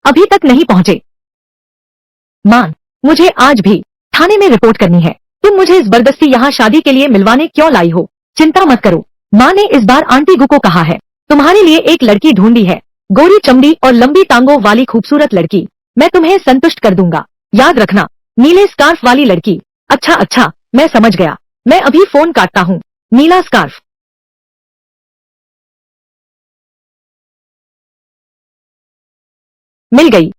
अभी तक नहीं पहुंचे। मान, मुझे आज भी थाने में रिपोर्ट करनी है। तुम मुझे जबरदस्ती यहाँ शादी के लिए मिलवाने क्यों लाई हो? चिंता मत करो, माँ ने इस बार आंटी गु को कहा है तुम्हारे लिए एक लड़की ढूंढी है, गोरी चमड़ी और लंबी टांगों वाली खूबसूरत लड़की। मैं तुम्हें संतुष्ट कर दूंगा। याद रखना, नीले स्कार्फ वाली लड़की। अच्छा अच्छा, मैं समझ गया। मैं अभी फोन काटता हूँ। नीला स्कार्फ। मिल गई।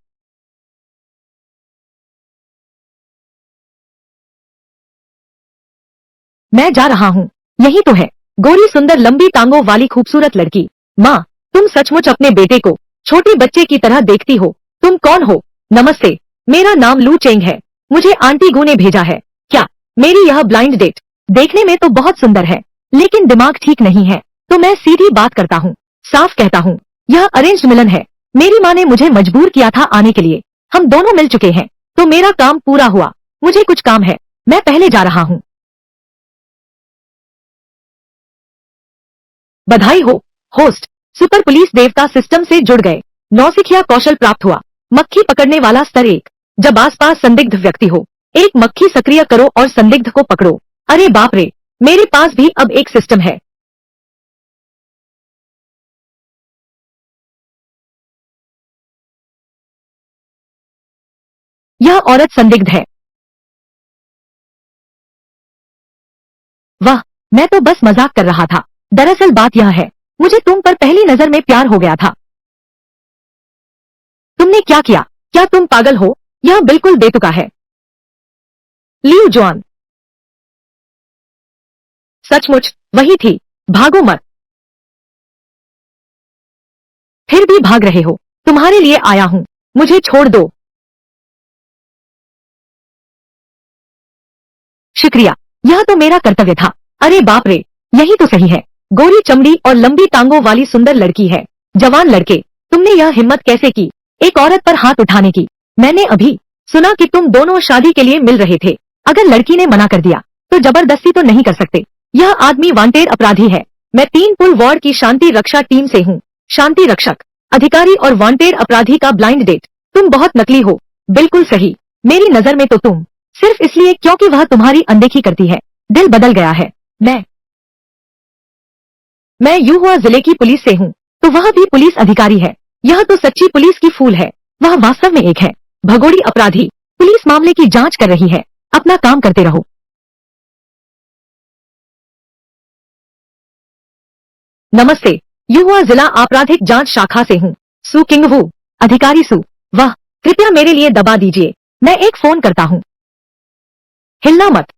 मैं जा रहा हूँ। यही तो है, गोरी सुंदर लंबी टांगों वाली खूबसूरत लड़की। माँ, तुम सचमुच अपने बेटे को छोटे बच्चे की तरह देखती हो। तुम कौन हो? नमस्ते, मेरा नाम लू चेंग है। मुझे आंटी गू ने भेजा है। क्या मेरी यह ब्लाइंड डेट देखने में तो बहुत सुंदर है, लेकिन दिमाग ठीक नहीं है। तो मैं सीधी बात करता हूँ, साफ कहता हूँ, यह अरेंज्ड मिलन है। मेरी माँ ने मुझे मजबूर किया था आने के लिए। हम दोनों मिल चुके हैं, तो मेरा काम पूरा हुआ। मुझे कुछ काम है, मैं पहले जा रहा हूँ। बधाई हो होस्ट, सुपर पुलिस देवता सिस्टम से जुड़ गए। नौसिखिया कौशल प्राप्त हुआ। मक्खी पकड़ने वाला स्तर 1। जब आसपास संदिग्ध व्यक्ति हो, एक मक्खी सक्रिय करो और संदिग्ध को पकड़ो। अरे बाप रे, मेरे पास भी अब एक सिस्टम है। यह औरत संदिग्ध है। वाह, मैं तो बस मजाक कर रहा था। दरअसल बात यह है, मुझे तुम पर पहली नजर में प्यार हो गया था। तुमने क्या किया? क्या तुम पागल हो? यह बिल्कुल बेतुका है। Liu John. सचमुच वही थी। भागो मत। फिर भी भाग रहे हो? तुम्हारे लिए आया हूँ, मुझे छोड़ दो। शुक्रिया, यह तो मेरा कर्तव्य था। अरे बाप रे, यही तो सही है। गोरी चमड़ी और लंबी टांगों वाली सुंदर लड़की है। जवान लड़के, तुमने यह हिम्मत कैसे की एक औरत पर हाथ उठाने की? मैंने अभी सुना कि तुम दोनों शादी के लिए मिल रहे थे। अगर लड़की ने मना कर दिया तो जबरदस्ती तो नहीं कर सकते। यह आदमी वांटेड अपराधी है। मैं 3 पुल वार्ड की शांति रक्षा टीम से हूँ। शांति रक्षक अधिकारी और वांटेड अपराधी का ब्लाइंड डेट। तुम बहुत नकली हो। बिल्कुल सही, मेरी नजर में तो तुम सिर्फ इसलिए क्योंकि वह तुम्हारी अनदेखी करती है, दिल बदल गया है। मैं यूहुआ जिले की पुलिस से हूँ, तो वह भी पुलिस अधिकारी है। यह तो सच्ची पुलिस की फूल है। वह वास्तव में एक है भगोड़ी अपराधी। पुलिस मामले की जांच कर रही है। अपना काम करते रहो। नमस्ते, यूहुआ जिला आपराधिक जांच शाखा से हूँ। सु किंग वू, अधिकारी सु। वह, कृपया मेरे लिए दबा दीजिए, मैं एक फोन करता हूँ। हिलना मत।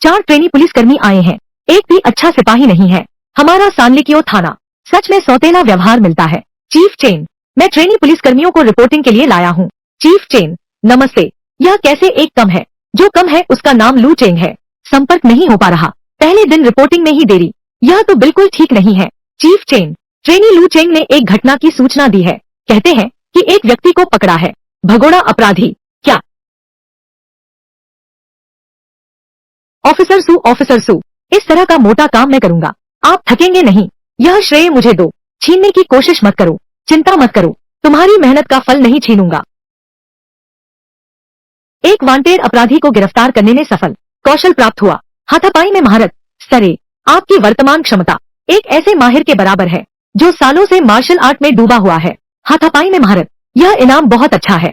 4 ट्रेनी पुलिसकर्मी आए हैं, एक भी अच्छा सिपाही नहीं है। हमारा सांलिकियो थाना सच में सौतेला व्यवहार मिलता है। चीफ चेन, मैं ट्रेनी पुलिसकर्मियों को रिपोर्टिंग के लिए लाया हूँ। चीफ चेन, नमस्ते। यह कैसे एक कम है? जो कम है उसका नाम लू चेंग है। संपर्क नहीं हो पा रहा, पहले दिन रिपोर्टिंग में ही देरी। यह तो बिल्कुल ठीक नहीं है। चीफ चेन, ट्रेनी लू चेंग ने एक घटना की सूचना दी है। कहते हैं कि एक व्यक्ति को पकड़ा है, भगोड़ा अपराधी। क्या? ऑफिसर सू, इस तरह का मोटा काम मैं करूंगा, आप थकेंगे नहीं। यह श्रेय मुझे दो, छीनने की कोशिश मत करो। चिंता मत करो, तुम्हारी मेहनत का फल नहीं छीनूंगा। एक वांटेड अपराधी को गिरफ्तार करने में सफल। कौशल प्राप्त हुआ। हाथापाई में महारत स्तर 1। आपकी वर्तमान क्षमता एक ऐसे माहिर के बराबर है जो सालों से मार्शल आर्ट में डूबा हुआ है। हाथापाई में महारत, यह इनाम बहुत अच्छा है।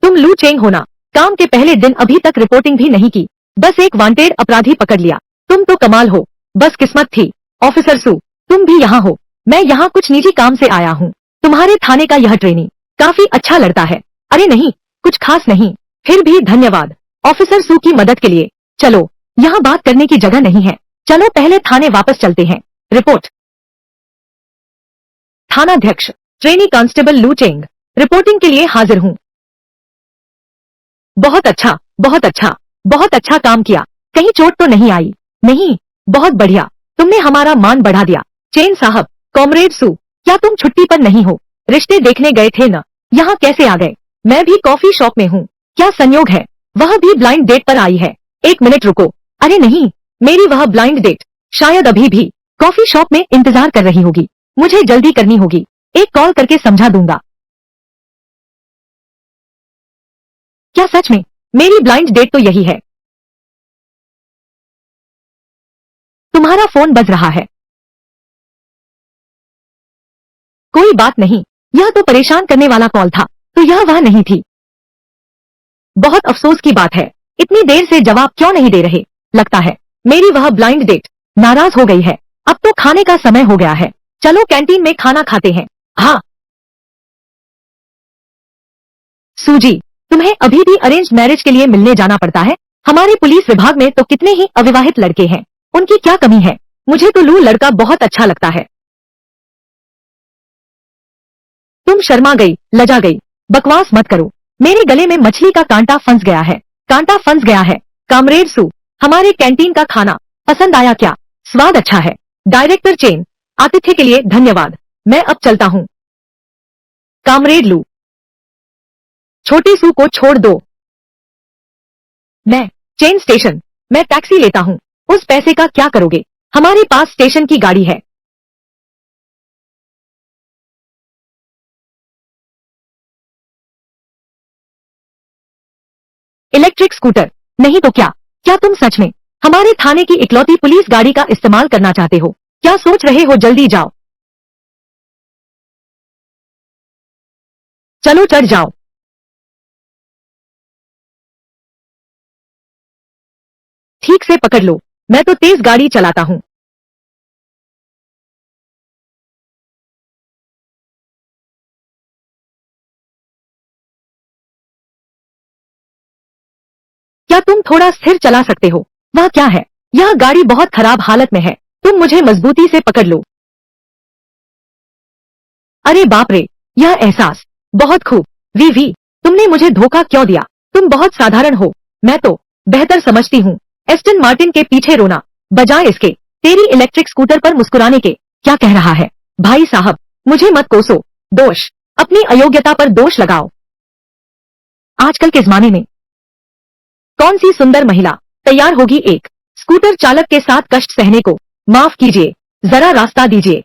तुम लू चेंग होना। काम के पहले दिन अभी तक रिपोर्टिंग भी नहीं की, बस एक वांटेड अपराधी पकड़ लिया। तुम तो कमाल हो, बस किस्मत थी। ऑफिसर सू, तुम भी यहाँ हो? मैं यहाँ कुछ निजी काम से आया हूँ। तुम्हारे थाने का यह ट्रेनी काफी अच्छा लड़ता है। अरे नहीं, कुछ खास नहीं। फिर भी धन्यवाद ऑफिसर सू की मदद के लिए। चलो, यहाँ बात करने की जगह नहीं है। चलो पहले थाने वापस चलते हैं। रिपोर्ट। थानाध्यक्ष, ट्रेनी कांस्टेबल लू चेंग, रिपोर्टिंग के लिए हाजिर हूँ। बहुत अच्छा, बहुत अच्छा, बहुत अच्छा काम किया। कहीं चोट तो नहीं आई? नहीं, बहुत बढ़िया, तुमने हमारा मान बढ़ा दिया। चेन साहब, कॉमरेड सू, क्या तुम छुट्टी पर नहीं हो? रिश्ते देखने गए थे न, यहाँ कैसे आ गए? मैं भी कॉफी शॉप में हूँ। क्या संयोग है, वह भी ब्लाइंड डेट पर आई है। 1 मिनट रुको। अरे नहीं, मेरी वह ब्लाइंड डेट शायद अभी भी कॉफी शॉप में इंतजार कर रही होगी। मुझे जल्दी करनी होगी, एक कॉल करके समझा दूंगा। क्या सच में? मेरी ब्लाइंड डेट तो यही है। तुम्हारा फोन बज रहा है। कोई बात नहीं, यह तो परेशान करने वाला कॉल था, तो यह वह नहीं थी। बहुत अफसोस की बात है, इतनी देर से जवाब क्यों नहीं दे रहे? लगता है मेरी वह ब्लाइंड डेट नाराज हो गई है। अब तो खाने का समय हो गया है, चलो कैंटीन में खाना खाते हैं। हाँ सूजी, तुम्हें अभी भी अरेंज मैरिज के लिए मिलने जाना पड़ता है? हमारे पुलिस विभाग में तो कितने ही अविवाहित लड़के हैं, उनकी क्या कमी है? मुझे तो लू लड़का बहुत अच्छा लगता है। तुम शर्मा गई, लजा गई, बकवास मत करो। मेरे गले में मछली का कांटा फंस गया है, कांटा फंस गया है। कामरेड सू, हमारे कैंटीन का खाना पसंद आया क्या? स्वाद अच्छा है। डायरेक्टर चेन, आतिथ्य के लिए धन्यवाद, मैं अब चलता हूँ। कामरेड लू, छोटी सू को छोड़ दो। मैं चेन स्टेशन, मैं टैक्सी लेता हूँ। उस पैसे का क्या करोगे? हमारे पास स्टेशन की गाड़ी है। Electric scooter? नहीं तो क्या? क्या तुम सच में हमारे थाने की इकलौती पुलिस गाड़ी का इस्तेमाल करना चाहते हो? क्या सोच रहे हो? जल्दी जाओ, चलो चढ़ जाओ। ठीक से पकड़ लो, मैं तो तेज गाड़ी चलाता हूँ। क्या तुम थोड़ा स्थिर चला सकते हो? वह क्या है? यह गाड़ी बहुत खराब हालत में है, तुम मुझे मजबूती से पकड़ लो। अरे बाप रे, यह एहसास बहुत खूब। वी, तुमने मुझे धोखा क्यों दिया? तुम बहुत साधारण हो, मैं तो बेहतर समझती हूँ। एस्टन मार्टिन के पीछे रोना, बजाय इसके तेरी इलेक्ट्रिक स्कूटर पर मुस्कुराने के। क्या कह रहा है? भाई साहब, मुझे मत कोसो, दोष अपनी अयोग्यता पर दोष लगाओ। आजकल के जमाने में कौन सी सुंदर महिला तैयार होगी एक स्कूटर चालक के साथ कष्ट सहने को? माफ कीजिए, जरा रास्ता दीजिए,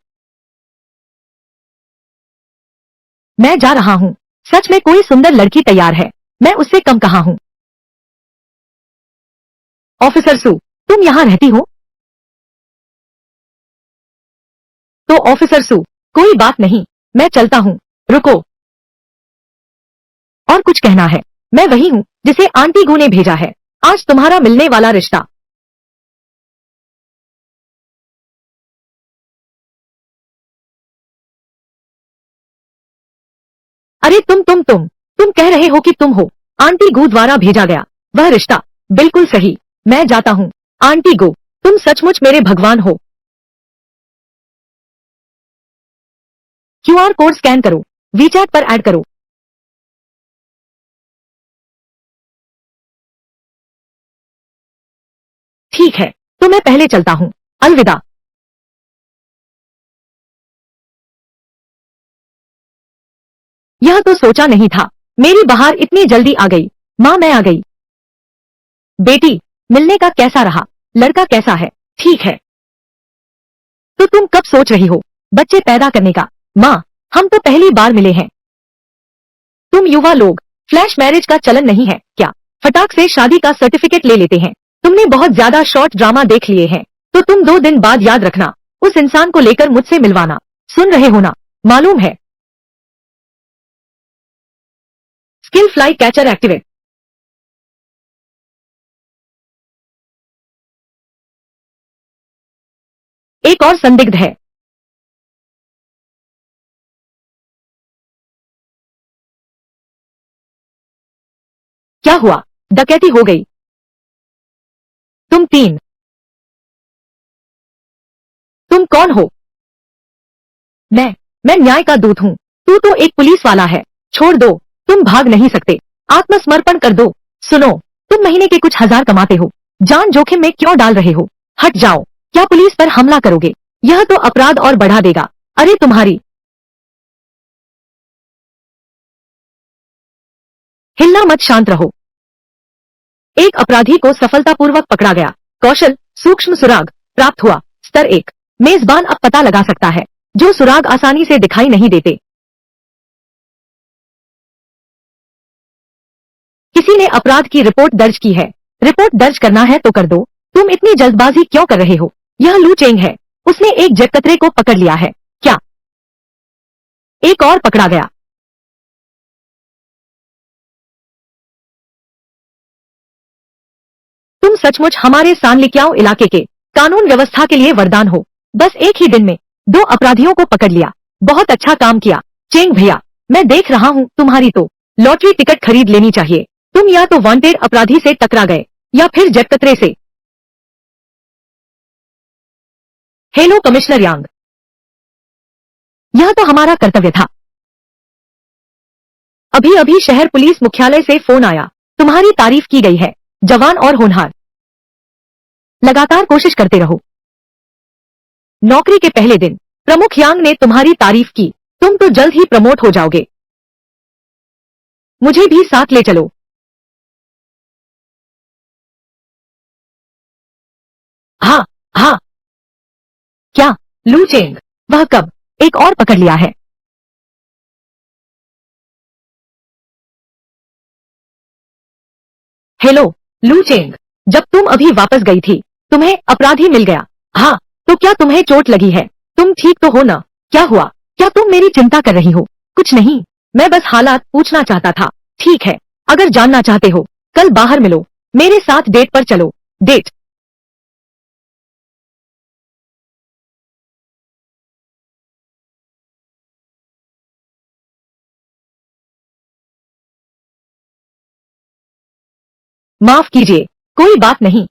मैं जा रहा हूँ। सच में कोई सुंदर लड़की तैयार है, मैं उससे कम कहाँ हूँ। ऑफिसर सू, तुम यहाँ रहती हो? तो ऑफिसर सू, कोई बात नहीं, मैं चलता हूँ। रुको, और कुछ कहना है? मैं वही हूँ जिसे आंटी गू ने भेजा है, आज तुम्हारा मिलने वाला रिश्ता। अरे तुम कह रहे हो कि तुम हो आंटी गू द्वारा भेजा गया वह रिश्ता? बिल्कुल सही, मैं जाता हूँ। आंटी गू, तुम सचमुच मेरे भगवान हो। क्यूआर कोड स्कैन करो, वीचैट पर ऐड करो। ठीक है, तो मैं पहले चलता हूँ, अलविदा। यह तो सोचा नहीं था, मेरी बहार इतनी जल्दी आ गई। माँ मैं आ गई। बेटी, मिलने का कैसा रहा? लड़का कैसा है? ठीक है। तो तुम कब सोच रही हो बच्चे पैदा करने का? माँ, हम तो पहली बार मिले हैं। तुम युवा लोग फ्लैश मैरिज का चलन नहीं है क्या? फटाक से शादी का सर्टिफिकेट ले लेते हैं। तुमने बहुत ज्यादा शॉर्ट ड्रामा देख लिए हैं, तो तुम 2 दिन बाद याद रखना, उस इंसान को लेकर मुझसे मिलवाना। सुन रहे हो ना? मालूम है, स्किल फ्लाई कैचर एक्टिवेट। एक और संदिग्ध है। क्या हुआ? डकैती हो गई? तुम तुम कौन हो? मैं मैं न्याय का दूत हूँ। तू तो एक पुलिस वाला है। छोड़ दो, तुम भाग नहीं सकते, आत्मसमर्पण कर दो। सुनो, तुम महीने के कुछ हजार कमाते हो, जान जोखिम में क्यों डाल रहे हो? हट जाओ। क्या पुलिस पर हमला करोगे? यह तो अपराध और बढ़ा देगा। अरे तुम्हारी, हिलना मत, शांत रहो। एक अपराधी को सफलतापूर्वक पकड़ा गया। कौशल सूक्ष्म सुराग प्राप्त हुआ। स्तर 1। मेजबान अब पता लगा सकता है जो सुराग आसानी से दिखाई नहीं देते। किसी ने अपराध की रिपोर्ट दर्ज की है। रिपोर्ट दर्ज करना है तो कर दो। तुम इतनी जल्दबाजी क्यों कर रहे हो? यह लू चेंग है। उसने एक जेट कतरे को पकड़ लिया है। क्या एक और पकड़ा गया? तुम सचमुच हमारे सांलिक्याओ इलाके के कानून व्यवस्था के लिए वरदान हो। बस एक ही दिन में 2 अपराधियों को पकड़ लिया। बहुत अच्छा काम किया चेंग भैया। मैं देख रहा हूँ तुम्हारी तो लॉटरी टिकट खरीद लेनी चाहिए। तुम या तो वांटेड अपराधी से टकरा गए या फिर जेट कतरे से। हेलो कमिश्नर यांग, यह तो हमारा कर्तव्य था। अभी अभी शहर पुलिस मुख्यालय से फोन आया। तुम्हारी तारीफ की गई है, जवान और होनहार। लगातार कोशिश करते रहो। नौकरी के पहले दिन प्रमुख यांग ने तुम्हारी तारीफ की। तुम तो जल्द ही प्रमोट हो जाओगे। मुझे भी साथ ले चलो। हाँ हाँ। क्या लू चेंग? वह कब? एक और पकड़ लिया है। हेलो लू चेंग, जब तुम अभी वापस गई थी तुम्हें अपराधी मिल गया। हाँ, तो क्या तुम्हें चोट लगी है? तुम ठीक तो हो ना? क्या हुआ? क्या तुम मेरी चिंता कर रही हो? कुछ नहीं, मैं बस हालात पूछना चाहता था। ठीक है, अगर जानना चाहते हो कल बाहर मिलो, मेरे साथ डेट पर चलो। डेट? माफ कीजिए, कोई बात नहीं।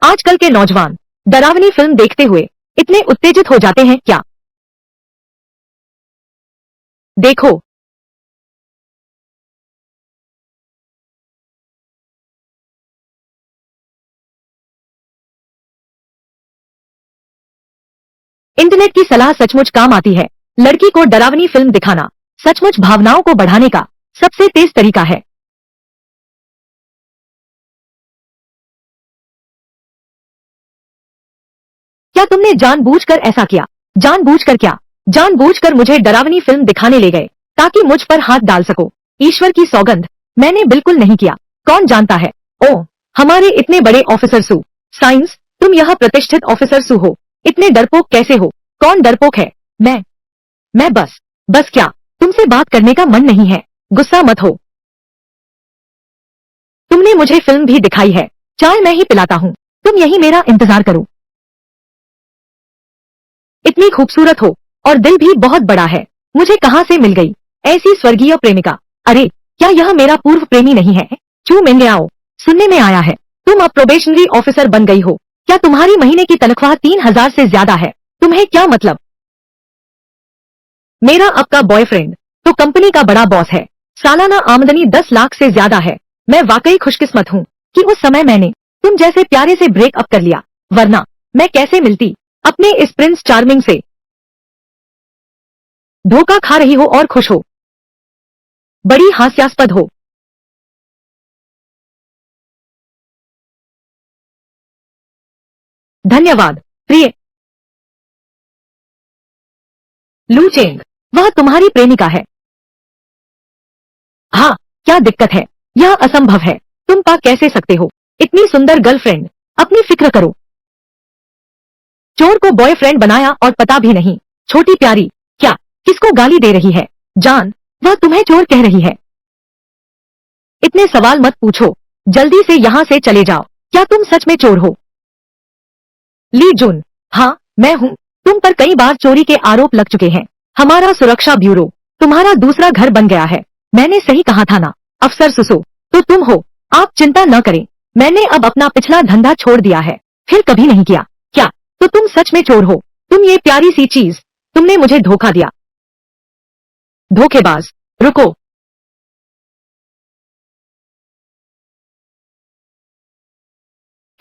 आजकल के नौजवान डरावनी फिल्म देखते हुए इतने उत्तेजित हो जाते हैं क्या? देखो, इंटरनेट की सलाह सचमुच काम आती है। लड़की को डरावनी फिल्म दिखाना सचमुच भावनाओं को बढ़ाने का सबसे तेज तरीका है। क्या तुमने जानबूझकर ऐसा किया? जानबूझकर क्या? जानबूझकर मुझे डरावनी फिल्म दिखाने ले गए ताकि मुझ पर हाथ डाल सको। ईश्वर की सौगंध, मैंने बिल्कुल नहीं किया। कौन जानता है? ओह, हमारे इतने बड़े ऑफिसर सू साइंस, तुम यह प्रतिष्ठित ऑफिसर सू हो, इतने डरपोक कैसे हो? कौन डरपोक है? मैं बस क्या? तुमसे बात करने का मन नहीं है। गुस्सा मत हो। तुमने मुझे फिल्म भी दिखाई है। चाय मैं ही पिलाता हूँ। तुम यही मेरा इंतजार करो। इतनी खूबसूरत हो और दिल भी बहुत बड़ा है। मुझे कहाँ से मिल गई ऐसी स्वर्गीय प्रेमिका? अरे, क्या यह मेरा पूर्व प्रेमी नहीं है? चू मिलने आओ। सुनने में आया है तुम अब प्रोबेशनरी ऑफिसर बन गई हो। क्या तुम्हारी महीने की तनख्वाह 3,000 से ज्यादा है? तुम्हें क्या मतलब? मेरा अब का बॉयफ्रेंड तो कंपनी का बड़ा बॉस है। सालाना आमदनी 10 लाख से ज्यादा है। मैं वाकई खुशकिस्मत हूँ कि उस समय मैंने तुम जैसे प्यारे से ब्रेकअप कर लिया, वरना मैं कैसे मिलती अपने इस प्रिंस चार्मिंग से। धोखा खा रही हो और खुश हो। बड़ी हास्यास्पद हो। धन्यवाद प्रिय। लू चेंग, वह तुम्हारी प्रेमिका है? हाँ, क्या दिक्कत है? यह असंभव है। तुम पा कैसे सकते हो इतनी सुंदर गर्लफ्रेंड? अपनी फिक्र करो। चोर को बॉयफ्रेंड बनाया और पता भी नहीं। छोटी प्यारी, क्या किसको गाली दे रही है? जान, वह तुम्हें चोर कह रही है। इतने सवाल मत पूछो, जल्दी से यहाँ से चले जाओ। क्या तुम सच में चोर हो? ली जुन, हाँ मैं हूँ। तुम पर कई बार चोरी के आरोप लग चुके हैं। हमारा सुरक्षा ब्यूरो तुम्हारा दूसरा घर बन गया है। मैंने सही कहा था ना? अफसर सुसो तो तुम हो। आप चिंता न करें, मैंने अब अपना पिछला धंधा छोड़ दिया है, फिर कभी नहीं किया। क्या? तो तुम सच में चोर हो? तुम ये प्यारी सी चीज, तुमने मुझे धोखा दिया। धोखेबाज, रुको।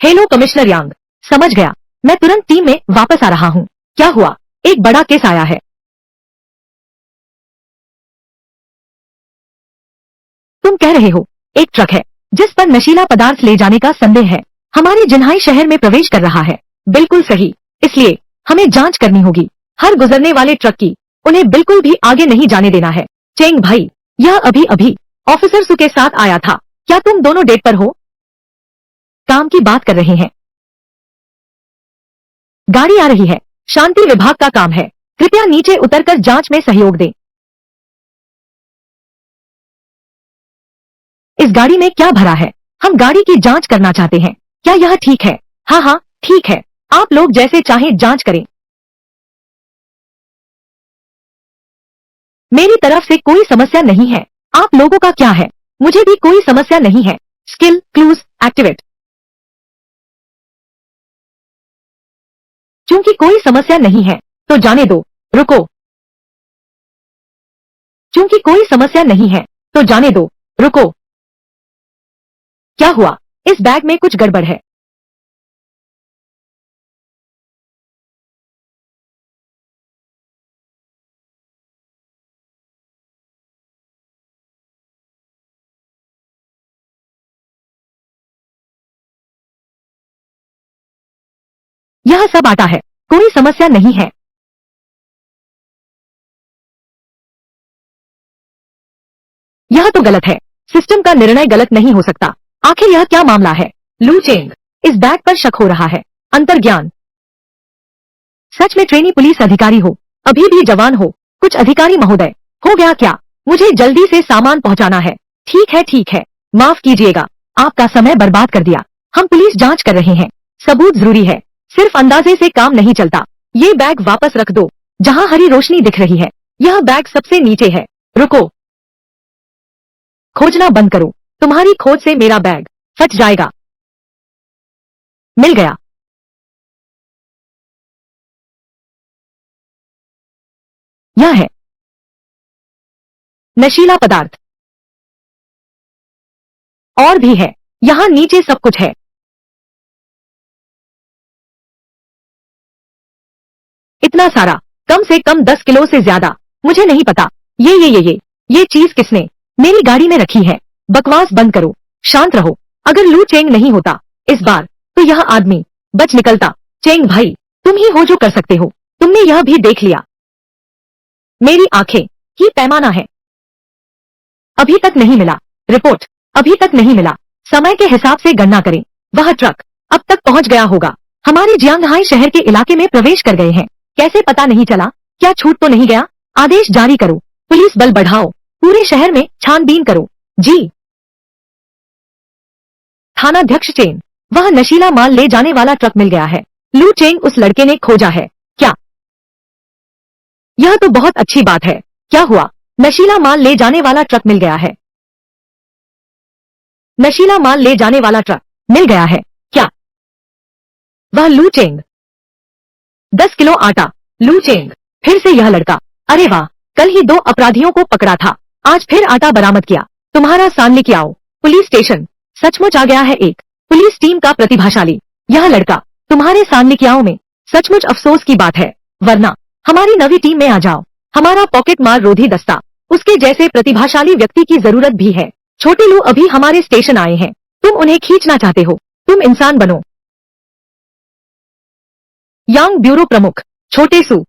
हेलो कमिश्नर यांग, समझ गया। मैं तुरंत टीम में वापस आ रहा हूँ। क्या हुआ? एक बड़ा केस आया है। तुम कह रहे हो एक ट्रक है जिस पर नशीला पदार्थ ले जाने का संदेह है? हमारे जिन्हाई शहर में प्रवेश कर रहा है। बिल्कुल सही, इसलिए हमें जांच करनी होगी हर गुजरने वाले ट्रक की। उन्हें बिल्कुल भी आगे नहीं जाने देना है। चेंग भाई, यह अभी अभी ऑफिसर सु के साथ आया था। क्या तुम दोनों डेट पर हो? काम की बात कर रहे हैं। गाड़ी आ रही है। शांति विभाग का काम है। कृपया नीचे उतरकर जांच में सहयोग दें। इस गाड़ी में क्या भरा है? हम गाड़ी की जांच करना चाहते हैं। क्या यह ठीक है? हाँ हाँ ठीक है, आप लोग जैसे चाहें जांच करें। मेरी तरफ से कोई समस्या नहीं है। आप लोगों का क्या है? मुझे भी कोई समस्या नहीं है। Skill clues activate. क्योंकि कोई समस्या नहीं है तो जाने दो। रुको। क्योंकि कोई समस्या नहीं है तो जाने दो। रुको। क्या हुआ? इस बैग में कुछ गड़बड़ है। यह सब आटा है, कोई समस्या नहीं है। यह तो गलत है। सिस्टम का निर्णय गलत नहीं हो सकता। आखिर यह क्या मामला है? लू चेंग, इस बैग पर शक हो रहा है। अंतर्ज्ञान। सच में ट्रेनी पुलिस अधिकारी हो, अभी भी जवान हो। कुछ अधिकारी महोदय, हो गया क्या? मुझे जल्दी से सामान पहुंचाना है। ठीक है, माफ कीजिएगा, आपका समय बर्बाद कर दिया। हम पुलिस जांच कर रहे हैं, सबूत जरूरी है। सिर्फ अंदाजे से काम नहीं चलता। ये बैग वापस रख दो, जहाँ हरी रोशनी दिख रही है। यह बैग सबसे नीचे है। रुको, खोजना बंद करो। तुम्हारी खोज से मेरा बैग फट जाएगा। मिल गया। यह है नशीला पदार्थ। और भी है, यहाँ नीचे सब कुछ है। इतना सारा, कम से कम 10 किलो से ज्यादा। मुझे नहीं पता। ये चीज किसने मेरी गाड़ी में रखी है? बकवास बंद करो, शांत रहो। अगर लू चेंग नहीं होता इस बार, तो यह आदमी बच निकलता। चेंग भाई, तुम ही हो जो कर सकते हो। तुमने यह भी देख लिया। मेरी आंखें ही पैमाना है। अभी तक नहीं मिला। रिपोर्ट अभी तक नहीं मिला। समय के हिसाब से गणना करें। वह ट्रक अब तक पहुंच गया होगा। हमारे जियांगहाई शहर के इलाके में प्रवेश कर गए हैं। कैसे पता नहीं चला? क्या छूट तो नहीं गया? आदेश जारी करो, पुलिस बल बढ़ाओ, पूरे शहर में छानबीन करो। जी। थानाध्यक्ष चेंग, वह नशीला माल ले जाने वाला ट्रक मिल गया है। लू चेंग उस लड़के ने खोजा है क्या? यह तो बहुत अच्छी बात है। क्या हुआ? नशीला माल ले जाने वाला ट्रक मिल गया है। नशीला माल ले जाने वाला ट्रक मिल गया है क्या? वह लू चेंग। 10 किलो आटा। लू चेंग, फिर से यह लड़का। अरे वाह, कल ही 2 अपराधियों को पकड़ा था, आज फिर आटा बरामद किया। तुम्हारा सान लेके आओ। पुलिस स्टेशन सचमुच आ गया है एक पुलिस टीम का प्रतिभाशाली। यह लड़का तुम्हारे सान लेके आओ में सचमुच अफसोस की बात है, वरना हमारी नवी टीम में आ जाओ। हमारा पॉकेट मार रोधी दस्ता, उसके जैसे प्रतिभाशाली व्यक्ति की जरूरत भी है। छोटे लू अभी हमारे स्टेशन आए हैं, तुम उन्हें खींचना चाहते हो? तुम इंसान बनो। यांग ब्यूरो प्रमुख छोटे सू।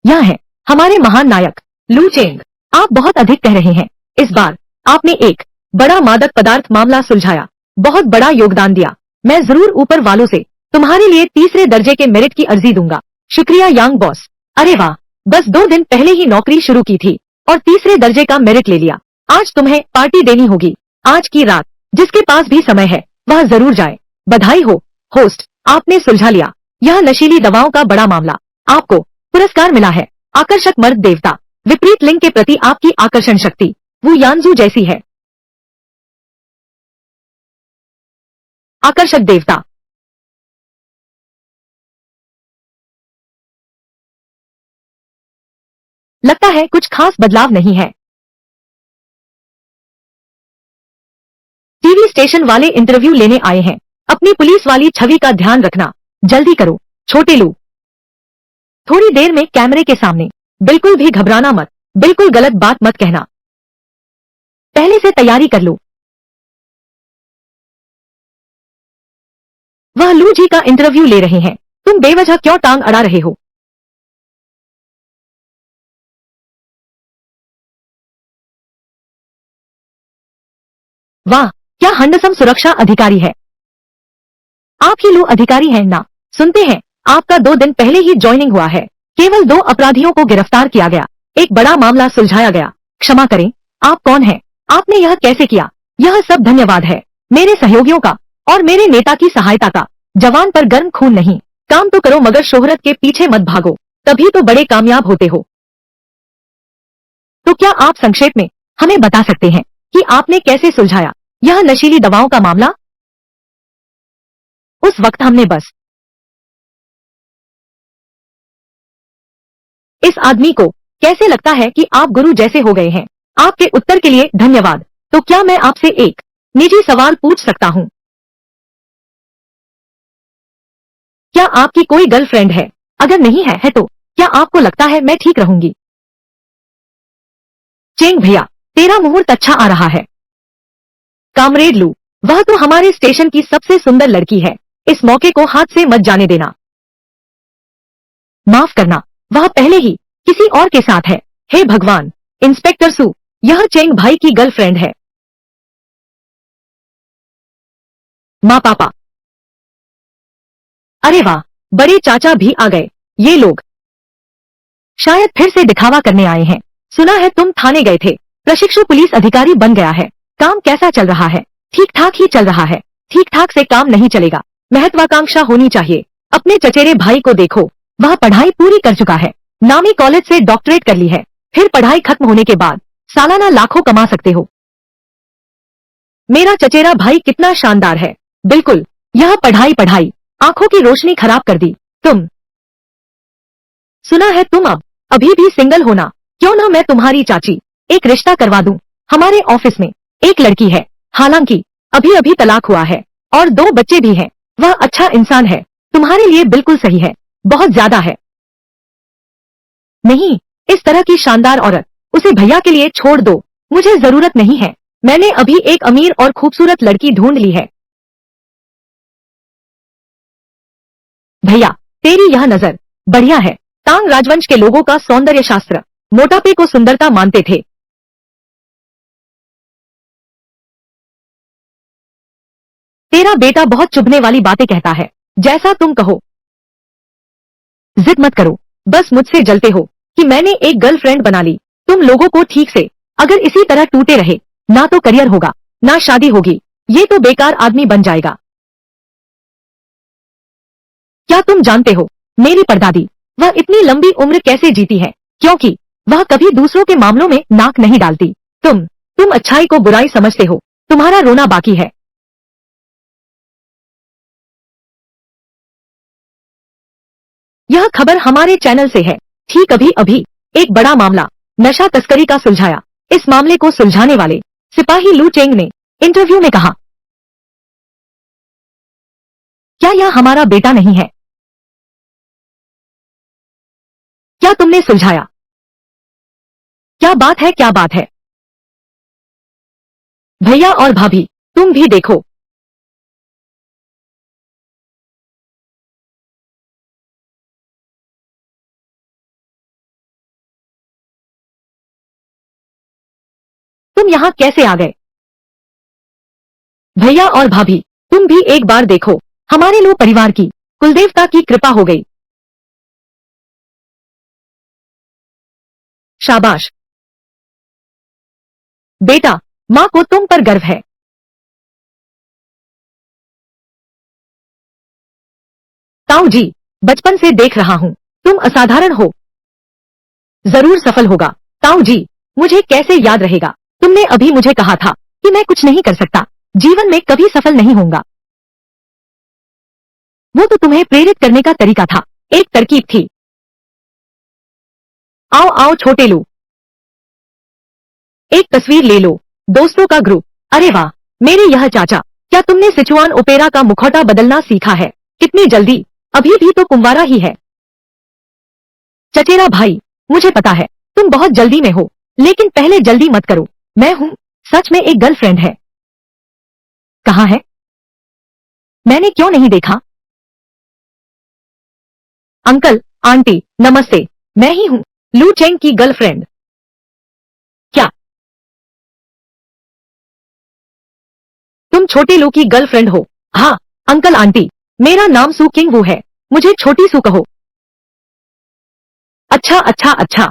यह है हमारे महान नायक लू चेंग। आप बहुत अधिक कह रहे हैं। इस बार आपने एक बड़ा मादक पदार्थ मामला सुलझाया, बहुत बड़ा योगदान दिया। मैं जरूर ऊपर वालों से तुम्हारे लिए 3रे दर्जे के मेरिट की अर्जी दूंगा। शुक्रिया यांग बॉस। अरे वाह, बस 2 दिन पहले ही नौकरी शुरू की थी और 3रे दर्जे का मेरिट ले लिया। आज तुम्हें पार्टी देनी होगी। आज की रात जिसके पास भी समय है वह जरूर जाए। बधाई हो होस्ट, आपने सुलझा लिया यह नशीली दवाओं का बड़ा मामला। आपको पुरस्कार मिला है आकर्षक मर्द देवता। विपरीत लिंग के प्रति आपकी आकर्षण शक्ति वो यानजू जैसी है। आकर्षक देवता। लगता है कुछ खास बदलाव नहीं है। टीवी स्टेशन वाले इंटरव्यू लेने आए हैं। अपनी पुलिस वाली छवि का ध्यान रखना। जल्दी करो छोटे लू। थोड़ी देर में कैमरे के सामने। बिल्कुल भी घबराना मत, बिल्कुल गलत बात मत कहना। पहले से तैयारी कर लो। वह लू जी का इंटरव्यू ले रहे हैं। तुम बेवजह क्यों टांग अड़ा रहे हो? वाह, क्या हंडसम सुरक्षा अधिकारी है। आप ही लू अधिकारी हैं ना? सुनते हैं आपका 2 दिन पहले ही ज्वाइनिंग हुआ है। केवल 2 अपराधियों को गिरफ्तार किया गया, एक बड़ा मामला सुलझाया गया। क्षमा करें, आप कौन हैं? आपने यह कैसे किया? यह सब धन्यवाद है मेरे सहयोगियों का और मेरे नेता की सहायता का। जवान पर गर्म खून नहीं, काम तो करो मगर शोहरत के पीछे मत भागो, तभी तो बड़े कामयाब होते हो। तो क्या आप संक्षेप में हमें बता सकते हैं कि आपने कैसे सुलझाया यह नशीली दवाओं का मामला? उस वक्त हमने बस इस आदमी को कैसे लगता है कि आप गुरु जैसे हो गए हैं। आपके उत्तर के लिए धन्यवाद। तो क्या मैं आपसे एक निजी सवाल पूछ सकता हूँ? क्या आपकी कोई गर्लफ्रेंड है? अगर नहीं है तो क्या आपको लगता है मैं ठीक रहूंगी? चेंग भैया, तेरा मुहूर्त अच्छा आ रहा है। कामरेड लू, वह तो हमारे स्टेशन की सबसे सुंदर लड़की है। इस मौके को हाथ से मत जाने देना। माफ करना, वह पहले ही किसी और के साथ है। हे भगवान, इंस्पेक्टर सू, यह चेंग भाई की गर्लफ्रेंड है। माँ पापा, अरे वाह, बड़े चाचा भी आ गए। ये लोग शायद फिर से दिखावा करने आए हैं। सुना है तुम थाने गए थे, प्रशिक्षु पुलिस अधिकारी बन गया है। काम कैसा चल रहा है? ठीक ठाक ही चल रहा है। ठीक ठाक से काम नहीं चलेगा, महत्वाकांक्षा होनी चाहिए। अपने चचेरे भाई को देखो, वह पढ़ाई पूरी कर चुका है, नामी कॉलेज से डॉक्टरेट कर ली है। फिर पढ़ाई खत्म होने के बाद सालाना लाखों कमा सकते हो। मेरा चचेरा भाई कितना शानदार है। बिल्कुल, यह पढ़ाई पढ़ाई आंखों की रोशनी खराब कर दी। तुम, सुना है तुम अब अभी भी सिंगल होना। क्यों ना मैं तुम्हारी चाची एक रिश्ता करवा दूं। हमारे ऑफिस में एक लड़की है, हालांकि अभी अभी तलाक हुआ है और 2 बच्चे भी हैं। वह अच्छा इंसान है, तुम्हारे लिए बिल्कुल सही है, बहुत ज्यादा है। नहीं, इस तरह की शानदार औरत उसे भैया के लिए छोड़ दो, मुझे जरूरत नहीं है। मैंने अभी एक अमीर और खूबसूरत लड़की ढूंढ ली है। भैया, तेरी यह नजर बढ़िया है। तांग राजवंश के लोगों का सौंदर्य शास्त्र मोटापे को सुंदरता मानते थे। तेरा बेटा बहुत चुभने वाली बातें कहता है। जैसा तुम कहो। जिद मत करो, बस मुझसे जलते हो कि मैंने एक गर्लफ्रेंड बना ली। तुम लोगों को ठीक से अगर इसी तरह टूटे रहे, ना तो करियर होगा ना शादी होगी, ये तो बेकार आदमी बन जाएगा। क्या तुम जानते हो मेरी परदादी वह इतनी लंबी उम्र कैसे जीती है? क्योंकि वह कभी दूसरों के मामलों में नाक नहीं डालती। तुम अच्छाई को बुराई समझते हो, तुम्हारा रोना बाकी है। यह खबर हमारे चैनल से है। ठीक अभी अभी एक बड़ा मामला नशा तस्करी का सुलझाया। इस मामले को सुलझाने वाले सिपाही लू चेंग ने इंटरव्यू में कहा, क्या यह हमारा बेटा नहीं है? क्या तुमने सुलझाया? क्या बात है, क्या बात है। भैया और भाभी, तुम भी देखो। तुम यहाँ कैसे आ गए? भैया और भाभी, तुम भी एक बार देखो। हमारे लू परिवार की कुलदेवता की कृपा हो गई। शाबाश बेटा, माँ को तुम पर गर्व है। ताऊ जी, बचपन से देख रहा हूँ तुम असाधारण हो। जरूर सफल होगा। ताऊ जी, मुझे कैसे याद रहेगा? तुमने अभी मुझे कहा था कि मैं कुछ नहीं कर सकता, जीवन में कभी सफल नहीं होऊंगा। वो तो तुम्हें प्रेरित करने का तरीका था, एक तरकीब थी। आओ आओ छोटे लो, एक तस्वीर ले लो। दोस्तों का ग्रुप। अरे वाह, मेरे यह चाचा, क्या तुमने सिचुआन ओपेरा का मुखौटा बदलना सीखा है? कितनी जल्दी, अभी भी तो कुंवारा ही है। चचेरा भाई, मुझे पता है तुम बहुत जल्दी में हो, लेकिन पहले जल्दी मत करो। मैं हूँ, सच में एक गर्लफ्रेंड है। कहाँ है? मैंने क्यों नहीं देखा? अंकल, आंटी, नमस्ते। मैं ही हूँ, लू चेंग की गर्लफ्रेंड। क्या तुम छोटे लू की गर्लफ्रेंड हो? हाँ, अंकल आंटी, मेरा नाम सू किंग वू है। मुझे छोटी सू कहो। अच्छा अच्छा अच्छा,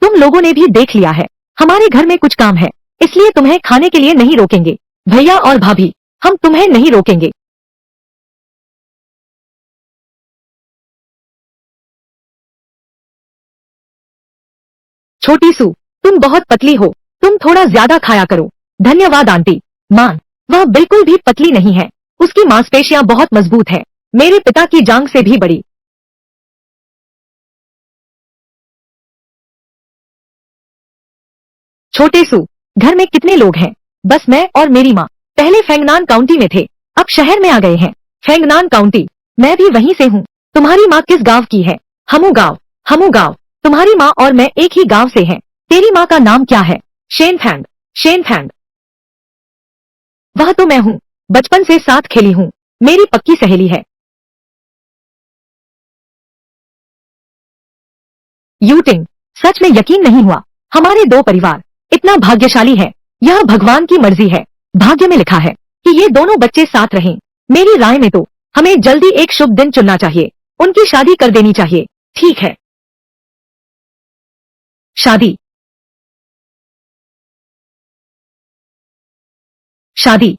तुम लोगों ने भी देख लिया है। हमारे घर में कुछ काम है, इसलिए तुम्हें खाने के लिए नहीं रोकेंगे। भैया और भाभी, हम तुम्हें नहीं रोकेंगे। छोटी सू, तुम बहुत पतली हो, तुम थोड़ा ज्यादा खाया करो। धन्यवाद आंटी। मान, वह बिल्कुल भी पतली नहीं है, उसकी मांसपेशियां बहुत मजबूत है, मेरे पिता की जांग से भी बड़ी। छोटे सू, घर में कितने लोग हैं? बस मैं और मेरी माँ। पहले फेंगनान काउंटी में थे, अब शहर में आ गए हैं। फेंगनान काउंटी, मैं भी वहीं से हूँ। तुम्हारी माँ किस गांव की है? हमू गांव। हमू गांव, तुम्हारी माँ और मैं एक ही गांव से हैं। तेरी माँ का नाम क्या है? शेनफैंग। शेनफैंग, वह तो मैं हूँ, बचपन से साथ खेली हूँ, मेरी पक्की सहेली है। यूटिंग, सच में यकीन नहीं हुआ, हमारे दो परिवार इतना भाग्यशाली है। यह भगवान की मर्जी है, भाग्य में लिखा है कि ये दोनों बच्चे साथ रहें। मेरी राय में तो हमें जल्दी एक शुभ दिन चुनना चाहिए, उनकी शादी कर देनी चाहिए। ठीक है, शादी। शादी,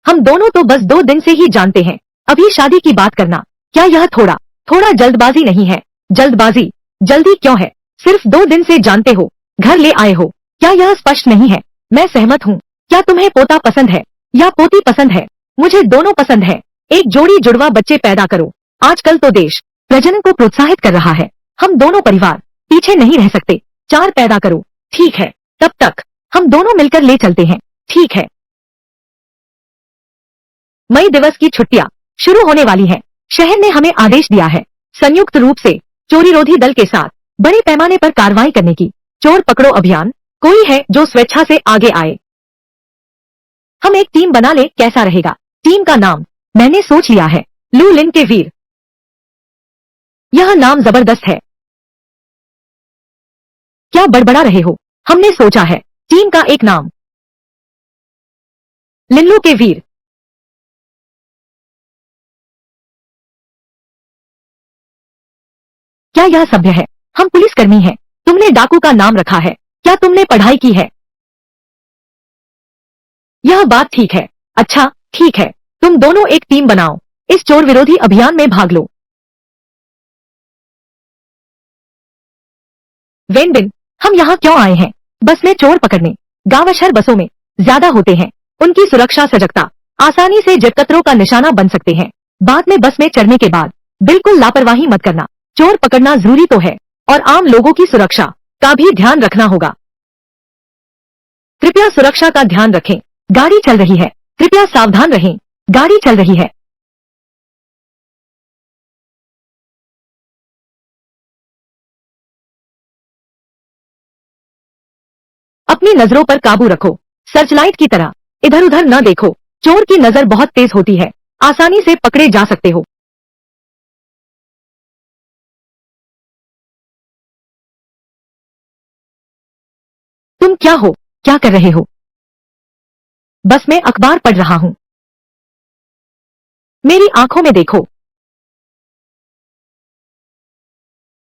हम दोनों तो बस 2 दिन से ही जानते हैं, अभी शादी की बात करना, क्या यह थोड़ा थोड़ा जल्दबाजी नहीं है? जल्दबाजी, जल्दी क्यों है? सिर्फ 2 दिन से जानते हो, घर ले आए हो, क्या यह स्पष्ट नहीं है? मैं सहमत हूँ। क्या तुम्हें पोता पसंद है या पोती पसंद है? मुझे दोनों पसंद है। एक जोड़ी जुड़वा बच्चे पैदा करो, आजकल तो देश प्रजनन को प्रोत्साहित कर रहा है। हम दोनों परिवार पीछे नहीं रह सकते, 4 पैदा करो। ठीक है, तब तक हम दोनों मिलकर ले चलते हैं। ठीक है। मई दिवस की छुट्टियां शुरू होने वाली हैं। शहर ने हमें आदेश दिया है, संयुक्त रूप से चोरीरोधी दल के साथ बड़े पैमाने पर कार्रवाई करने की। चोर पकड़ो अभियान। कोई है जो स्वेच्छा से आगे आए? हम एक टीम बना ले, कैसा रहेगा? टीम का नाम मैंने सोच लिया है, लू लिन के वीर। यह नाम जबरदस्त है। क्या बड़बड़ा रहे हो? हमने सोचा है टीम का एक नाम, लिल्लू के वीर। क्या यह सभ्य है? हम पुलिसकर्मी हैं, तुमने डाकू का नाम रखा है, क्या तुमने पढ़ाई की है? यह बात ठीक है। अच्छा, ठीक है, तुम दोनों एक टीम बनाओ, इस चोर विरोधी अभियान में भाग लो। वेनबिन, हम यहाँ क्यों आए हैं? बस में चोर पकड़ने। गांवशहर बसों में ज्यादा होते हैं, उनकी सुरक्षा सजगता आसानी से जेबकतरों का निशाना बन सकते हैं। बाद में बस में चढ़ने के बाद बिल्कुल लापरवाही मत करना। चोर पकड़ना जरूरी तो है, और आम लोगों की सुरक्षा का भी ध्यान रखना होगा। कृपया सुरक्षा का ध्यान रखें, गाड़ी चल रही है, कृपया सावधान रहें, गाड़ी चल रही है। अपनी नजरों पर काबू रखो, सर्चलाइट की तरह इधर उधर न देखो। चोर की नजर बहुत तेज होती है, आसानी से पकड़े जा सकते हो। तुम क्या हो? क्या कर रहे हो? बस मैं अखबार पढ़ रहा हूँ। मेरी आंखों में देखो,